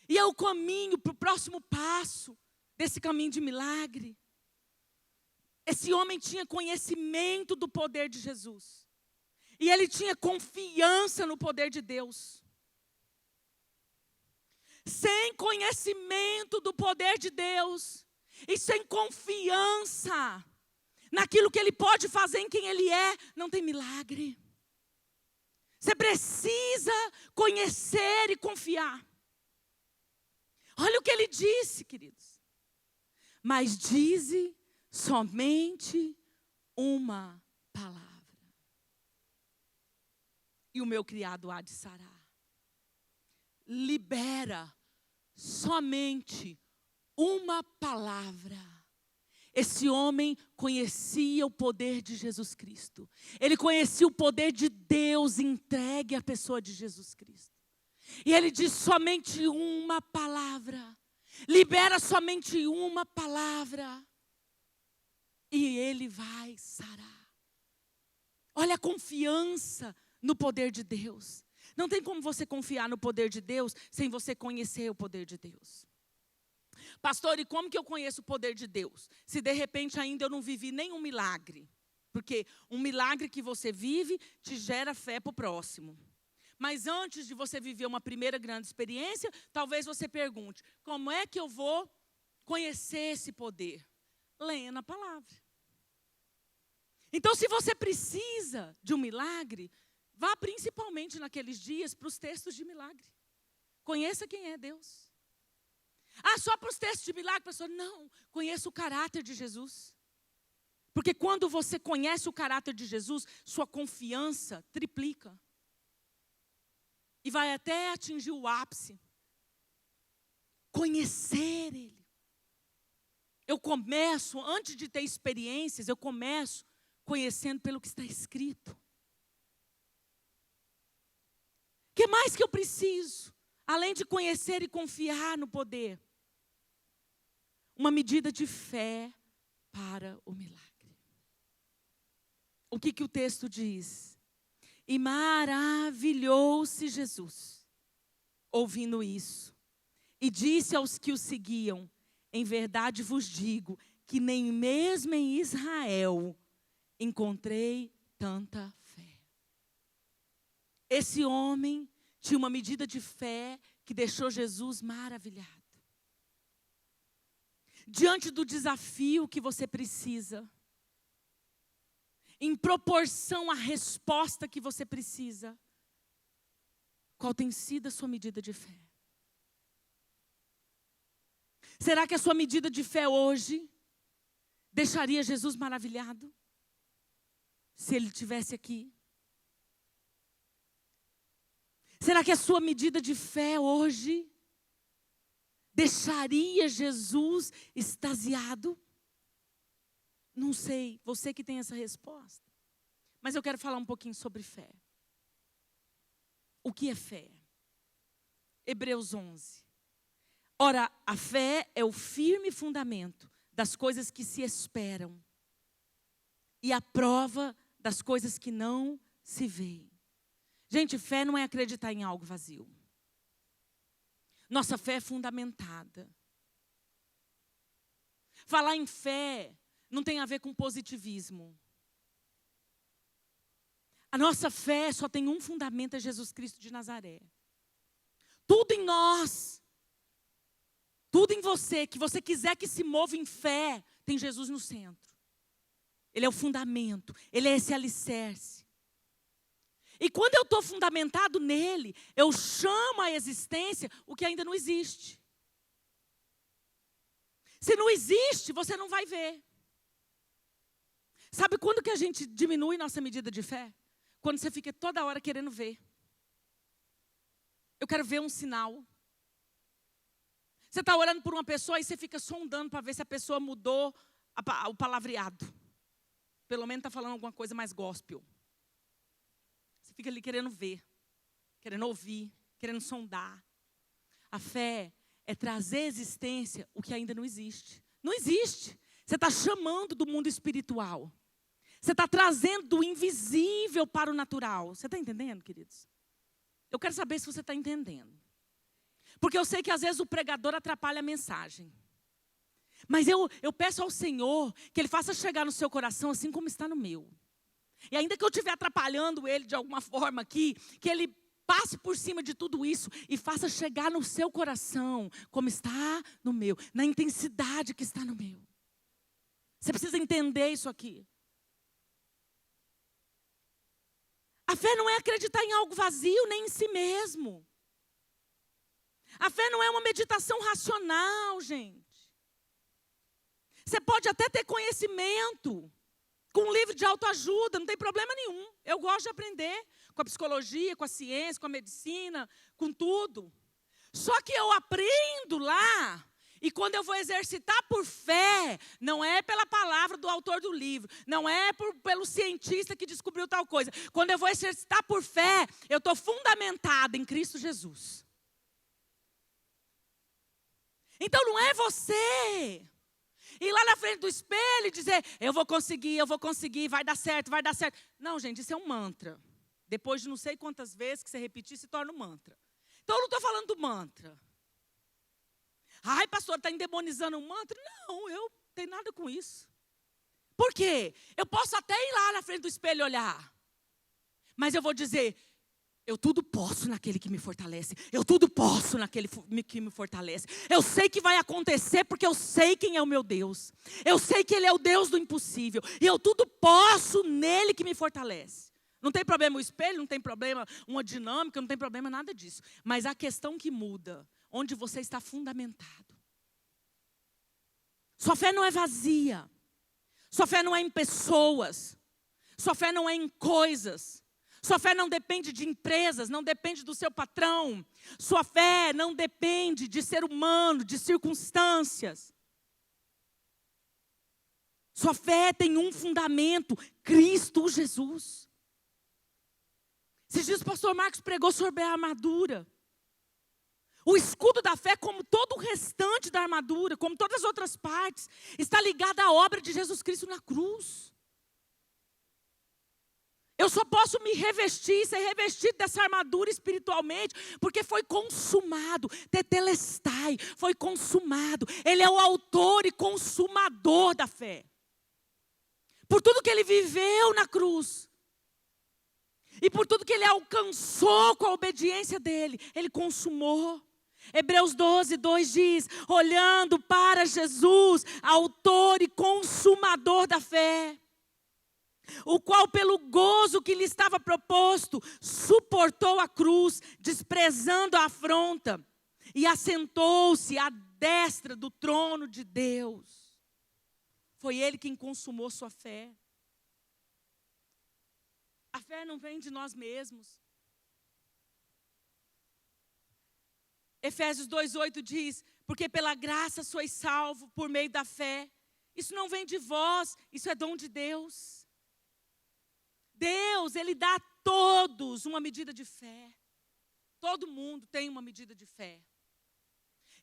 E é o caminho para o próximo passo desse caminho de milagre. Esse homem tinha conhecimento do poder de Jesus. E ele tinha confiança no poder de Deus. Sem conhecimento do poder de Deus e sem confiança naquilo que ele pode fazer em quem ele é, não tem milagre. Você precisa conhecer e confiar. Olha o que ele disse, queridos. Mas dize somente uma palavra, e o meu criado há de sarar. Libera somente uma palavra. Esse homem conhecia o poder de Jesus Cristo. Ele conhecia o poder de Deus entregue à pessoa de Jesus Cristo. E ele diz somente uma palavra. Libera somente uma palavra. E ele vai sarar. Olha a confiança no poder de Deus. Não tem como você confiar no poder de Deus sem você conhecer o poder de Deus. Pastor, e como que eu conheço o poder de Deus? Se de repente ainda eu não vivi nenhum milagre. Porque um milagre que você vive te gera fé para o próximo. Mas antes de você viver uma primeira grande experiência, talvez você pergunte: como é que eu vou conhecer esse poder? Leia na palavra. Então, se você precisa de um milagre, vá principalmente naqueles dias para os textos de milagre. Conheça quem é Deus. Ah, só para os textos de milagre, pastor? Não, conheça o caráter de Jesus. Porque quando você conhece o caráter de Jesus, sua confiança triplica. E vai até atingir o ápice. Conhecer Ele. Eu começo, antes de ter experiências, eu começo conhecendo pelo que está escrito. O que mais que eu preciso? Além de conhecer e confiar no poder. Uma medida de fé para o milagre. O que o texto diz? E maravilhou-se Jesus, ouvindo isso. E disse aos que o seguiam: em verdade vos digo, que nem mesmo em Israel encontrei tanta fé. Esse homem tinha uma medida de fé que deixou Jesus maravilhado. Diante do desafio que você precisa, em proporção à resposta que você precisa, qual tem sido a sua medida de fé? Será que a sua medida de fé hoje deixaria Jesus maravilhado? Se ele estivesse aqui? Será que a sua medida de fé hoje deixaria Jesus extasiado? Não sei, você que tem essa resposta. Mas eu quero falar um pouquinho sobre fé. O que é fé? Hebreus 11. Ora, a fé é o firme fundamento das coisas que se esperam e a prova das coisas que não se veem. Gente, fé não é acreditar em algo vazio. Nossa fé é fundamentada. Falar em fé não tem a ver com positivismo. A nossa fé só tem um fundamento, é Jesus Cristo de Nazaré. Tudo em nós, tudo em você, que você quiser que se mova em fé, tem Jesus no centro. Ele é o fundamento, ele é esse alicerce. E quando eu estou fundamentado nele, eu chamo à existência o que ainda não existe. Se não existe, você não vai ver. Sabe quando que a gente diminui nossa medida de fé? Quando você fica toda hora querendo ver. Eu quero ver um sinal. Você está orando por uma pessoa e você fica sondando para ver se a pessoa mudou o palavreado. Pelo menos está falando alguma coisa mais gospel. Você fica ali querendo ver, querendo ouvir, querendo sondar. A fé é trazer à existência o que ainda não existe. Não existe. Você está chamando do mundo espiritual. Você está trazendo do invisível para o natural. Você está entendendo, queridos? Eu quero saber se você está entendendo. Porque eu sei que às vezes o pregador atrapalha a mensagem. Mas eu peço ao Senhor que Ele faça chegar no seu coração assim como está no meu. E ainda que eu estiver atrapalhando Ele de alguma forma aqui, que Ele passe por cima de tudo isso e faça chegar no seu coração como está no meu, na intensidade que está no meu. Você precisa entender isso aqui. A fé não é acreditar em algo vazio, nem em si mesmo. A fé não é uma meditação racional, gente. Você pode até ter conhecimento com um livro de autoajuda, não tem problema nenhum. Eu gosto de aprender com a psicologia, com a ciência, com a medicina, com tudo. Só que eu aprendo lá, e quando eu vou exercitar por fé, não é pela palavra do autor do livro, não é pelo cientista que descobriu tal coisa. Quando eu vou exercitar por fé, eu estou fundamentada em Cristo Jesus. Então não é você ir lá na frente do espelho e dizer, eu vou conseguir, vai dar certo, vai dar certo. Não, gente, isso é um mantra. Depois de não sei quantas vezes que você repetir, se torna um mantra. Então eu não estou falando do mantra. Ai, pastor, está endemonizando um mantra? Não, eu não tenho nada com isso. Por quê? Eu posso até ir lá na frente do espelho olhar. Mas eu vou dizer, eu tudo posso naquele que me fortalece. Eu tudo posso naquele que me fortalece. Eu sei que vai acontecer porque eu sei quem é o meu Deus. Eu sei que Ele é o Deus do impossível. E eu tudo posso nele que me fortalece. Não tem problema o espelho, não tem problema uma dinâmica, não tem problema nada disso. Mas a questão que muda, onde você está fundamentado. Sua fé não é vazia. Sua fé não é em pessoas. Sua fé não é em coisas. Sua fé não depende de empresas, não depende do seu patrão. Sua fé não depende de ser humano, de circunstâncias. Sua fé tem um fundamento, Cristo Jesus. Esses dias o pastor Marcos pregou sobre a armadura. O escudo da fé, como todo o restante da armadura, como todas as outras partes, está ligado à obra de Jesus Cristo na cruz. Eu só posso me revestir, ser revestido dessa armadura espiritualmente, porque foi consumado, tetelestai, foi consumado. Ele é o autor e consumador da fé. Por tudo que ele viveu na cruz, e por tudo que ele alcançou com a obediência dele, ele consumou. Hebreus 12, 2 diz, olhando para Jesus, autor e consumador da fé, o qual pelo gozo que lhe estava proposto, suportou a cruz, desprezando a afronta, e assentou-se à destra do trono de Deus. Foi ele quem consumou sua fé. A fé não vem de nós mesmos. Efésios 2:8 diz, porque pela graça sois salvos por meio da fé. Isso não vem de vós, isso é dom de Deus. Deus, Ele dá a todos uma medida de fé. Todo mundo tem uma medida de fé.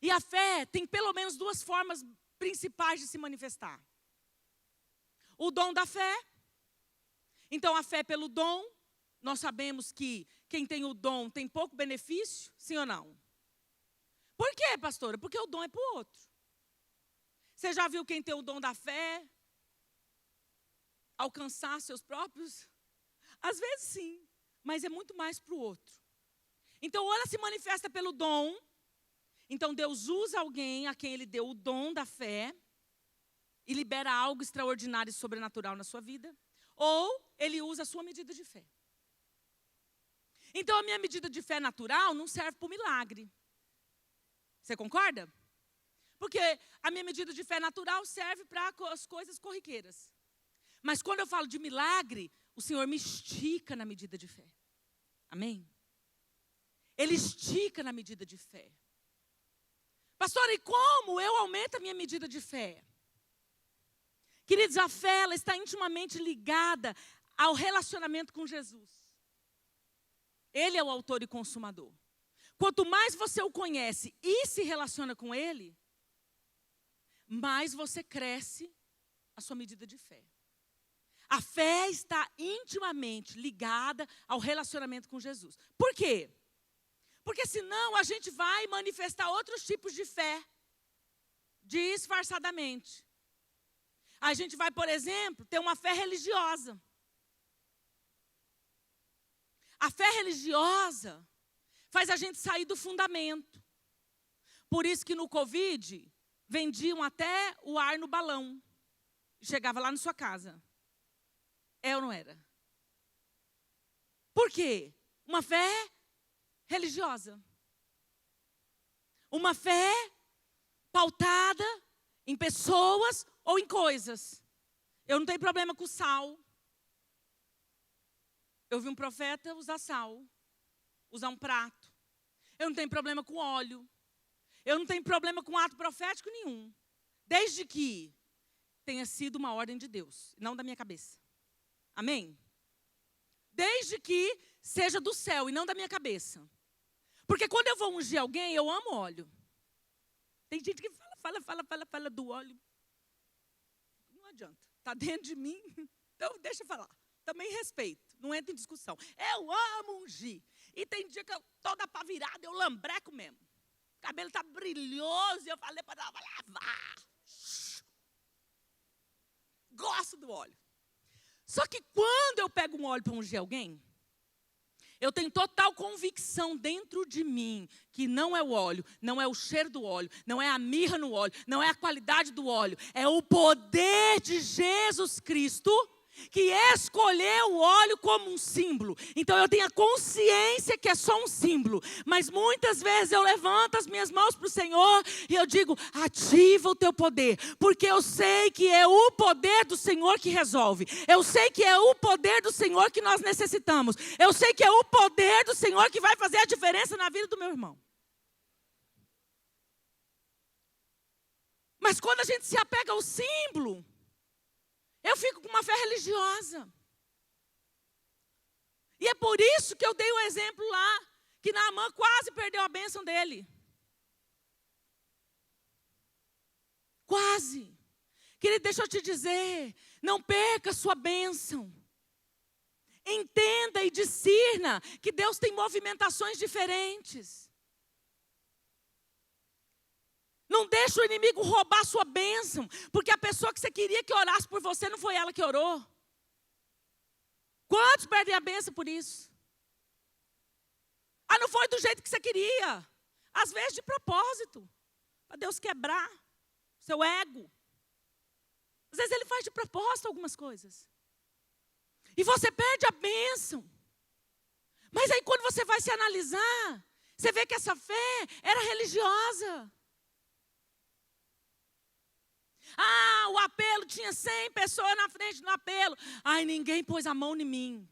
E a fé tem pelo menos duas formas principais de se manifestar. O dom da fé. Então, a fé pelo dom, nós sabemos que quem tem o dom tem pouco benefício, sim ou não? Por quê, pastora? Porque o dom é para o outro. Você já viu quem tem o dom da fé alcançar seus próprios? Às vezes sim, mas é muito mais para o outro. Então, ou ela se manifesta pelo dom, então Deus usa alguém a quem Ele deu o dom da fé e libera algo extraordinário e sobrenatural na sua vida, ou Ele usa a sua medida de fé. Então, a minha medida de fé natural não serve para o milagre. Você concorda? Porque a minha medida de fé natural serve para as coisas corriqueiras. Mas quando eu falo de milagre, o Senhor me estica na medida de fé. Amém? Ele estica na medida de fé. Pastor, e como eu aumento a minha medida de fé? Queridos, a fé ela está intimamente ligada ao relacionamento com Jesus. Ele é o autor e consumador. Quanto mais você o conhece e se relaciona com Ele, mais você cresce a sua medida de fé. A fé está intimamente ligada ao relacionamento com Jesus. Por quê? Porque senão a gente vai manifestar outros tipos de fé, disfarçadamente. A gente vai, por exemplo, ter uma fé religiosa. A fé religiosa faz a gente sair do fundamento. Por isso que no Covid, vendiam até o ar no balão. Chegava lá na sua casa. É ou não era? Por quê? Uma fé religiosa. Uma fé pautada em pessoas ou em coisas. Eu não tenho problema com sal. Eu vi um profeta usar sal. Usar um prato. Eu não tenho problema com óleo. Eu não tenho problema com ato profético nenhum. Desde que tenha sido uma ordem de Deus, não da minha cabeça. Amém? Desde que seja do céu e não da minha cabeça. Porque quando eu vou ungir alguém, eu amo óleo. Tem gente que fala do óleo. Não adianta. Está dentro de mim, então deixa eu falar. Também respeito, não entra em discussão. Eu amo ungir. E tem dia que eu toda pá virada, eu lambreco mesmo. O cabelo está brilhoso e eu falei para ela, vai lavar. Gosto do óleo. Só que quando eu pego um óleo para ungir alguém, eu tenho total convicção dentro de mim que não é o óleo, não é o cheiro do óleo, não é a mirra no óleo, não é a qualidade do óleo, é o poder de Jesus Cristo que escolheu o óleo como um símbolo. Então eu tenho a consciência que é só um símbolo, mas muitas vezes eu levanto as minhas mãos para o Senhor e eu digo, ativa o teu poder, porque eu sei que é o poder do Senhor que resolve, eu sei que é o poder do Senhor que nós necessitamos, eu sei que é o poder do Senhor que vai fazer a diferença na vida do meu irmão. Mas quando a gente se apega ao símbolo, Eu fico com uma fé religiosa. E é por isso que eu dei um exemplo lá, que Naamã quase perdeu a bênção dele. Quase. Querido, deixa eu te dizer, não perca a sua bênção. Entenda e discirna que Deus tem movimentações diferentes. Não deixe o inimigo roubar a sua bênção, porque a pessoa que você queria que orasse por você não foi ela que orou. Quantos perdem a bênção por isso? Ah, não foi do jeito que você queria. Às vezes de propósito, para Deus quebrar seu ego. Às vezes Ele faz de propósito algumas coisas. E você perde a bênção. Mas aí quando você vai se analisar, você vê que essa fé era religiosa. Ah, o apelo tinha 100 pessoas na frente do apelo. Ai, ninguém pôs a mão em mim.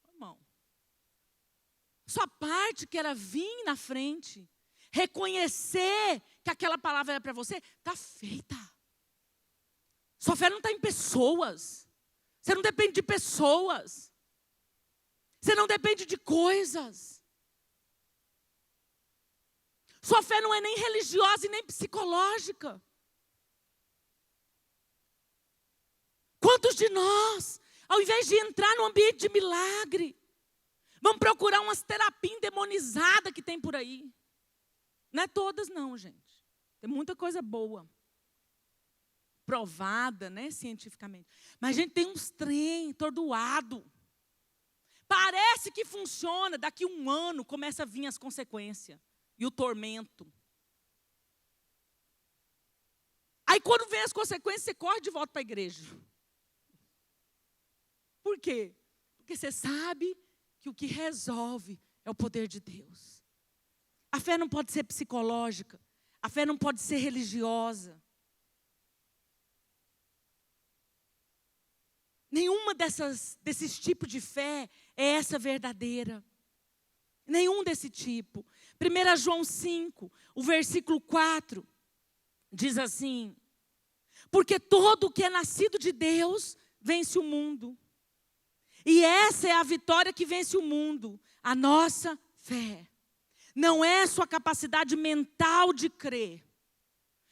Irmão, sua parte que era vir na frente, reconhecer que aquela palavra era para você, está feita. Sua fé não está em pessoas. Você não depende de pessoas. Você não depende de coisas. Sua fé não é nem religiosa e nem psicológica. Quantos de nós, ao invés de entrar no ambiente de milagre, vamos procurar umas terapias endemonizadas que tem por aí? Não é todas não, gente. Tem muita coisa boa. Provada, né, cientificamente. Mas a gente tem uns trem tordoado. Parece que funciona, daqui 1 ano começa a vir as consequências. E o tormento. Aí quando vem as consequências, você corre de volta para a igreja. Por quê? Porque você sabe que o que resolve é o poder de Deus. A fé não pode ser psicológica. A fé não pode ser religiosa. Nenhuma desses tipos de fé é essa verdadeira. Nenhum desse tipo. 1 João 5, o versículo 4, diz assim: porque todo o que é nascido de Deus vence o mundo. E essa é a vitória que vence o mundo, a nossa fé. Não é sua capacidade mental de crer.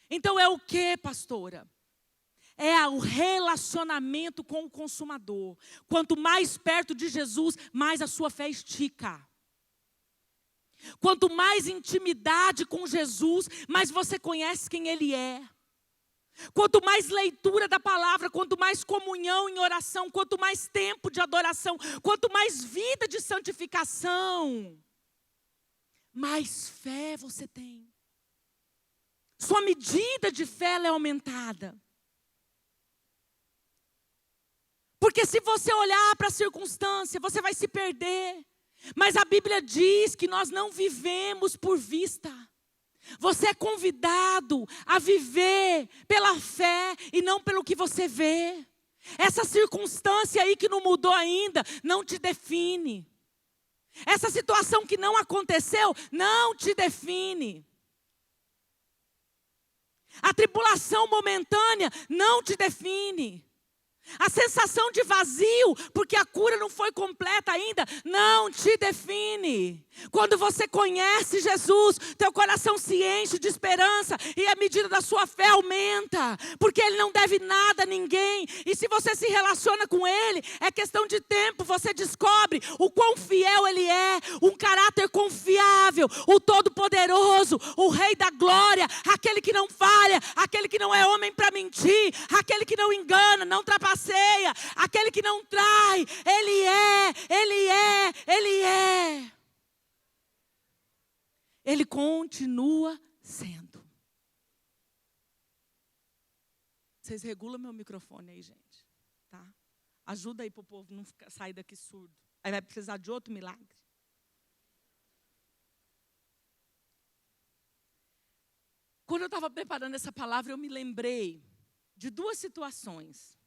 Então é o que, pastora? É o relacionamento com o consumador. Quanto mais perto de Jesus, mais a sua fé estica. Quanto mais intimidade com Jesus, mais você conhece quem Ele é. Quanto mais leitura da palavra, quanto mais comunhão em oração, quanto mais tempo de adoração, quanto mais vida de santificação, mais fé você tem. Sua medida de fé ela é aumentada. Porque se você olhar para a circunstância, você vai se perder. Mas a Bíblia diz que nós não vivemos por vista. Você é convidado a viver pela fé e não pelo que você vê. Essa circunstância aí que não mudou ainda, não te define. Essa situação que não aconteceu, não te define. A tribulação momentânea não te define. A sensação de vazio, porque a cura não foi completa ainda, não te define. Quando você conhece Jesus, teu coração se enche de esperança e a medida da sua fé aumenta. Porque Ele não deve nada a ninguém. E se você se relaciona com Ele, é questão de tempo, você descobre o quão fiel Ele é. Um caráter confiável, o Todo-Poderoso, o Rei da Glória, aquele que não falha, aquele que não é homem para mentir, aquele que não engana, não trapaceia, aquele que não trai. Ele é, Ele é, Ele é. Ele continua sendo. Vocês regulam meu microfone aí, gente, tá? Ajuda aí para o povo não sair daqui surdo. Aí vai precisar de outro milagre. Quando eu estava preparando essa palavra, eu me lembrei de 2 situações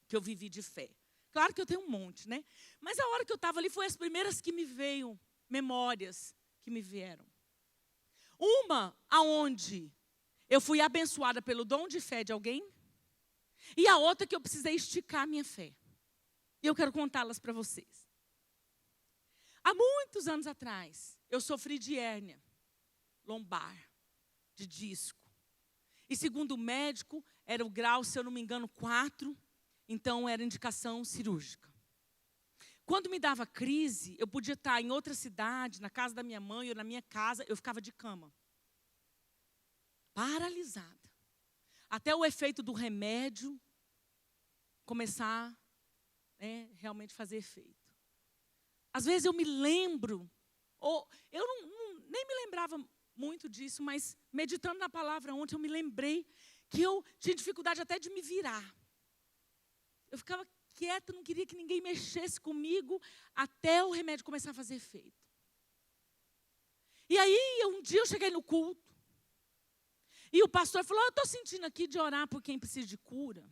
que eu vivi de fé. Claro que eu tenho um monte, né? Mas a hora que eu estava ali foi as primeiras que me veio, memórias que me vieram. Uma aonde eu fui abençoada pelo dom de fé de alguém. E a outra que eu precisei esticar a minha fé. E eu quero contá-las para vocês. Há muitos anos atrás, eu sofri de hérnia lombar, de disco. E segundo o médico, era o grau, se eu não me engano, 4. Então, era indicação cirúrgica. Quando me dava crise, eu podia estar em outra cidade, na casa da minha mãe ou na minha casa, eu ficava de cama. Paralisada. Até o efeito do remédio começar, realmente fazer efeito. Às vezes eu me lembro, ou eu nem me lembrava muito disso, mas meditando na palavra ontem, eu me lembrei que eu tinha dificuldade até de me virar. Eu ficava quieta, não queria que ninguém mexesse comigo, até o remédio começar a fazer efeito. E aí, um dia eu cheguei no culto, e o pastor falou, eu estou sentindo aqui de orar por quem precisa de cura.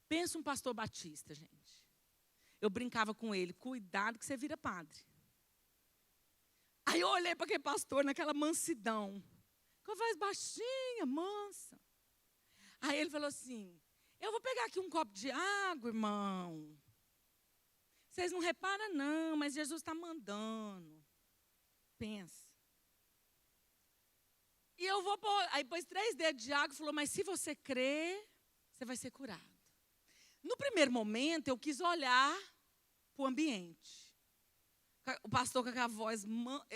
Pensa um pastor batista, gente. Eu brincava com ele, cuidado que você vira padre. Aí eu olhei para aquele pastor naquela mansidão, com a voz baixinha, mansa. Aí ele falou assim, eu vou pegar aqui um copo de água, irmão. Vocês não reparam não, mas Jesus está mandando. Pensa. E eu vou pôr, aí pôs 3 dedos de água e falou, mas se você crer, você vai ser curado. No primeiro momento, eu quis olhar para o ambiente. O pastor com aquela voz,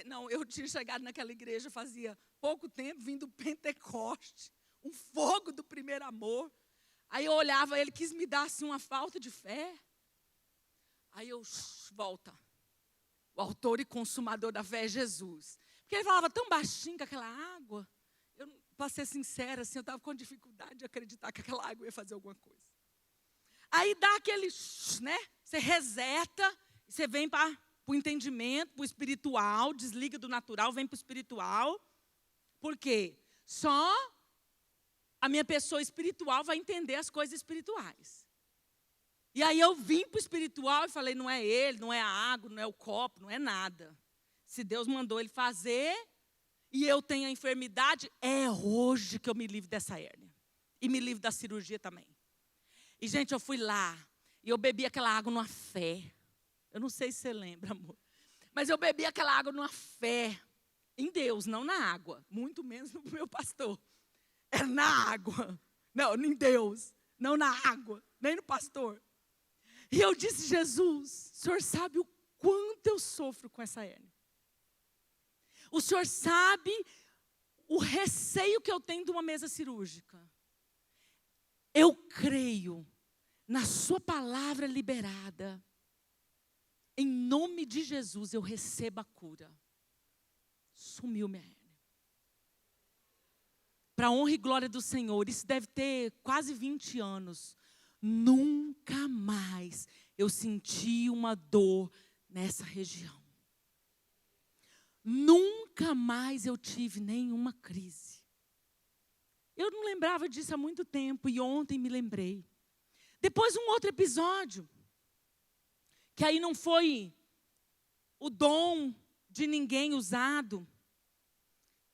não, eu tinha chegado naquela igreja fazia pouco tempo, vindo do Pentecoste, um fogo do primeiro amor. Aí eu olhava, ele quis me dar assim uma falta de fé. Aí eu, volta. O autor e consumador da fé é Jesus. Porque ele falava tão baixinho com aquela água. Eu, para ser sincera, assim, eu estava com dificuldade de acreditar que aquela água ia fazer alguma coisa. Aí dá aquele, né? Você reseta, você vem para o entendimento, para o espiritual, desliga do natural, vem para o espiritual. Por quê? Só a minha pessoa espiritual vai entender as coisas espirituais. E aí eu vim para o espiritual e falei, não é ele, não é a água, não é o copo, não é nada. Se Deus mandou ele fazer e eu tenho a enfermidade, é hoje que eu me livro dessa hérnia. E me livro da cirurgia também. E, gente, eu fui lá e eu bebi aquela água numa fé. Eu não sei se você lembra, amor. Mas eu bebi aquela água numa fé. Em Deus, não na água. Muito menos no meu pastor. É na água. Não, em Deus. Não na água. Nem no pastor. E eu disse, Jesus, o Senhor sabe o quanto eu sofro com essa hérnia. O Senhor sabe o receio que eu tenho de uma mesa cirúrgica. Eu creio na sua palavra liberada. Em nome de Jesus, eu recebo a cura. Sumiu minha hérnia. Para a honra e glória do Senhor, isso deve ter quase 20 anos. Nunca mais eu senti uma dor nessa região. Nunca mais eu tive nenhuma crise. Eu não lembrava disso há muito tempo e ontem me lembrei. Depois um outro episódio, que aí não foi o dom de ninguém usado,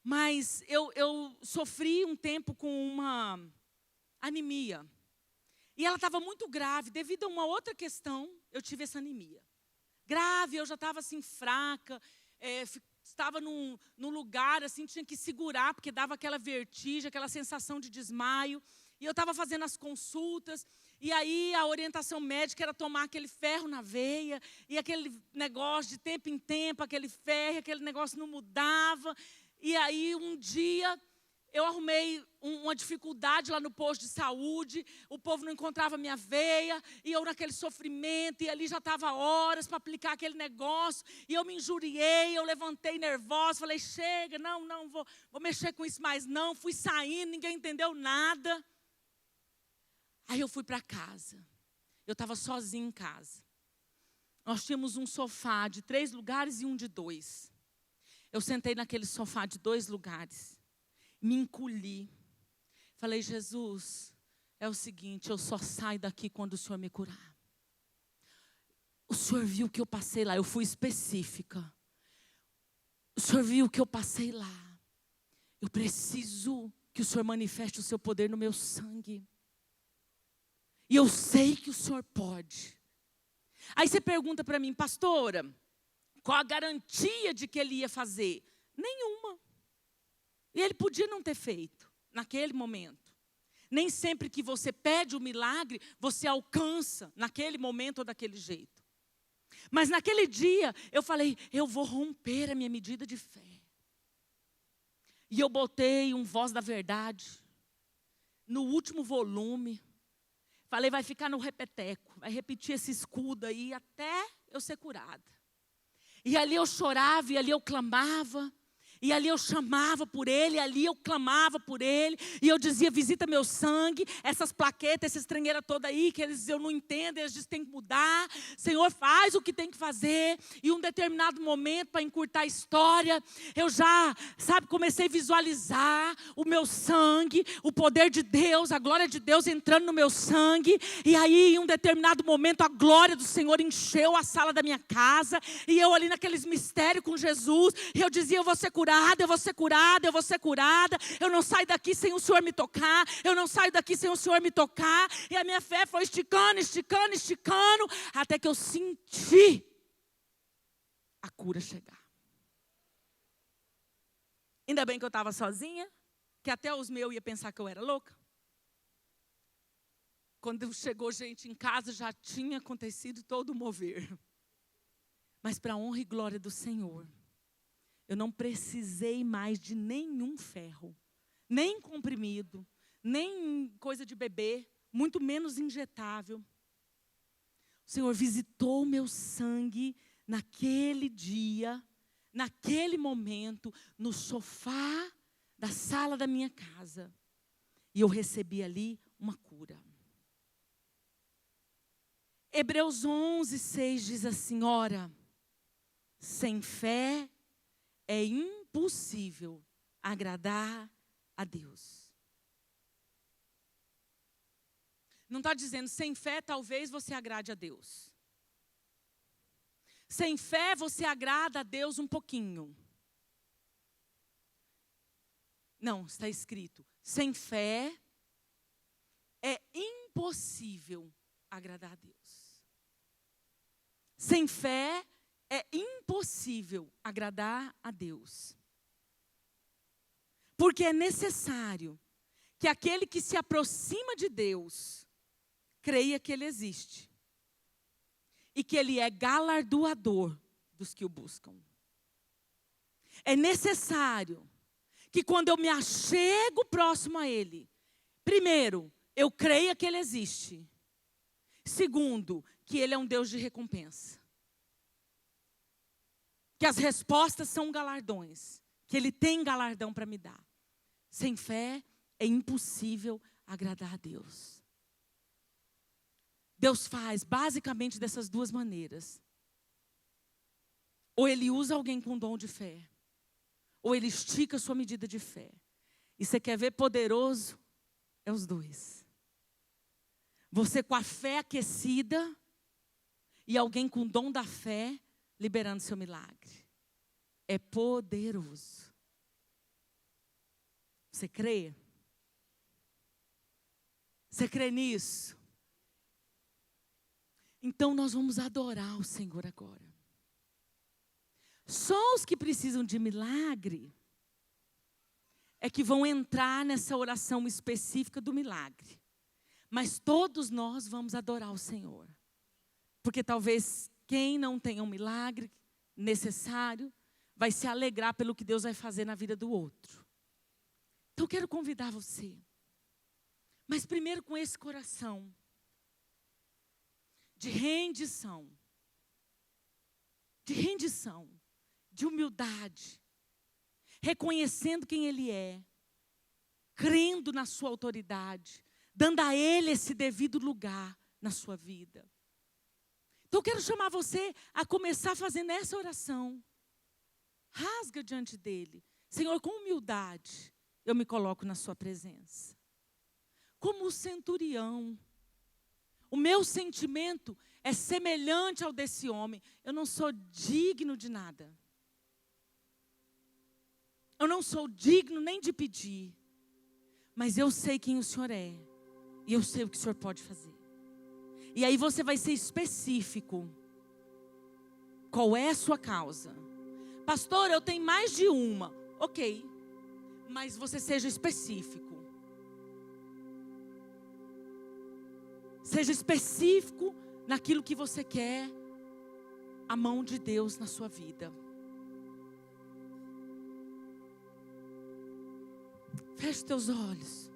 mas eu sofri um tempo com uma anemia. E ela estava muito grave, devido a uma outra questão, eu tive essa anemia. Grave, eu já estava assim fraca, estava num lugar assim, tinha que segurar, porque dava aquela vertigem, aquela sensação de desmaio. E eu estava fazendo as consultas, e aí a orientação médica era tomar aquele ferro na veia, e aquele negócio de tempo em tempo, aquele ferro, aquele negócio não mudava. E aí um dia eu arrumei uma dificuldade lá no posto de saúde, o povo não encontrava minha veia, e eu naquele sofrimento, e ali já estava horas para aplicar aquele negócio, e eu me injuriei, eu levantei nervosa, falei, chega, não, vou mexer com isso mais não, fui saindo, ninguém entendeu nada. Aí eu fui para casa, eu estava sozinha em casa. Nós tínhamos um sofá de 3 lugares e um de 2. Eu sentei naquele sofá de 2 lugares. Me encolhi. Falei, Jesus, é o seguinte, eu só saio daqui quando o Senhor me curar. O Senhor viu o que eu passei lá, eu fui específica. O Senhor viu o que eu passei lá. Eu preciso que o Senhor manifeste o seu poder no meu sangue. E eu sei que o Senhor pode. Aí você pergunta para mim, pastora, qual a garantia de que ele ia fazer? Nenhuma. E ele podia não ter feito naquele momento. Nem sempre que você pede o milagre, você alcança naquele momento ou daquele jeito. Mas naquele dia, eu falei, eu vou romper a minha medida de fé. E eu botei um Voz da Verdade no último volume. Falei, vai ficar no repeteco, vai repetir esse escudo aí até eu ser curada. E ali eu chorava, e ali eu clamava. E ali eu chamava por ele, e ali eu clamava por ele. E eu dizia, visita meu sangue, essas plaquetas, essa estrangeira toda aí, que eu não entendo, eles dizem que tem que mudar. Senhor, faz o que tem que fazer. E um determinado momento, para encurtar a história, eu já, comecei a visualizar o meu sangue, o poder de Deus, a glória de Deus entrando no meu sangue. E aí, em um determinado momento, a glória do Senhor encheu a sala da minha casa. E eu ali naqueles mistérios com Jesus, e eu dizia, eu vou ser curada, eu vou ser curada, eu vou ser curada. Eu não saio daqui sem o Senhor me tocar. Eu não saio daqui sem o Senhor me tocar. E a minha fé foi esticando, esticando, esticando, até que eu senti a cura chegar. Ainda bem que eu estava sozinha, que até os meus iam pensar que eu era louca. Quando chegou gente em casa, já tinha acontecido todo o mover. Mas para a honra e glória do Senhor, eu não precisei mais de nenhum ferro, nem comprimido, nem coisa de bebê, muito menos injetável. O Senhor visitou o meu sangue naquele dia, naquele momento, no sofá da sala da minha casa. E eu recebi ali uma cura. Hebreus 11:6 diz assim, ora, sem fé é impossível agradar a Deus. Não está dizendo, sem fé talvez você agrade a Deus. Sem fé você agrada a Deus um pouquinho. Não, está escrito, sem fé é impossível agradar a Deus. Sem fé é impossível agradar a Deus. Porque é necessário que aquele que se aproxima de Deus creia que Ele existe. E que Ele é galardoador dos que o buscam. É necessário que quando eu me achego próximo a Ele, primeiro, eu creia que Ele existe. Segundo, que Ele é um Deus de recompensa. Que as respostas são galardões. Que Ele tem galardão para me dar. Sem fé é impossível agradar a Deus. Deus faz basicamente dessas duas maneiras. Ou Ele usa alguém com dom de fé. Ou Ele estica a sua medida de fé. E você quer ver poderoso? É os dois. Você com a fé aquecida e alguém com o dom da fé liberando seu milagre. É poderoso. Você crê? Você crê nisso? Então nós vamos adorar o Senhor agora. Só os que precisam de milagre é que vão entrar nessa oração específica do milagre. Mas todos nós vamos adorar o Senhor. Porque talvez quem não tenha um milagre necessário vai se alegrar pelo que Deus vai fazer na vida do outro. Então eu quero convidar você. Mas primeiro com esse coração de rendição, de humildade, reconhecendo quem Ele é, crendo na sua autoridade, dando a Ele esse devido lugar na sua vida. Então eu quero chamar você a começar fazendo essa oração. Rasga diante dEle. Senhor, com humildade, eu me coloco na sua presença. Como o centurião. O meu sentimento é semelhante ao desse homem. Eu não sou digno de nada. Eu não sou digno nem de pedir. Mas eu sei quem o Senhor é. E eu sei o que o Senhor pode fazer. E aí você vai ser específico. Qual é a sua causa? Pastor, eu tenho mais de uma. Ok, mas você seja específico. Seja específico naquilo que você quer a mão de Deus na sua vida. Feche teus olhos.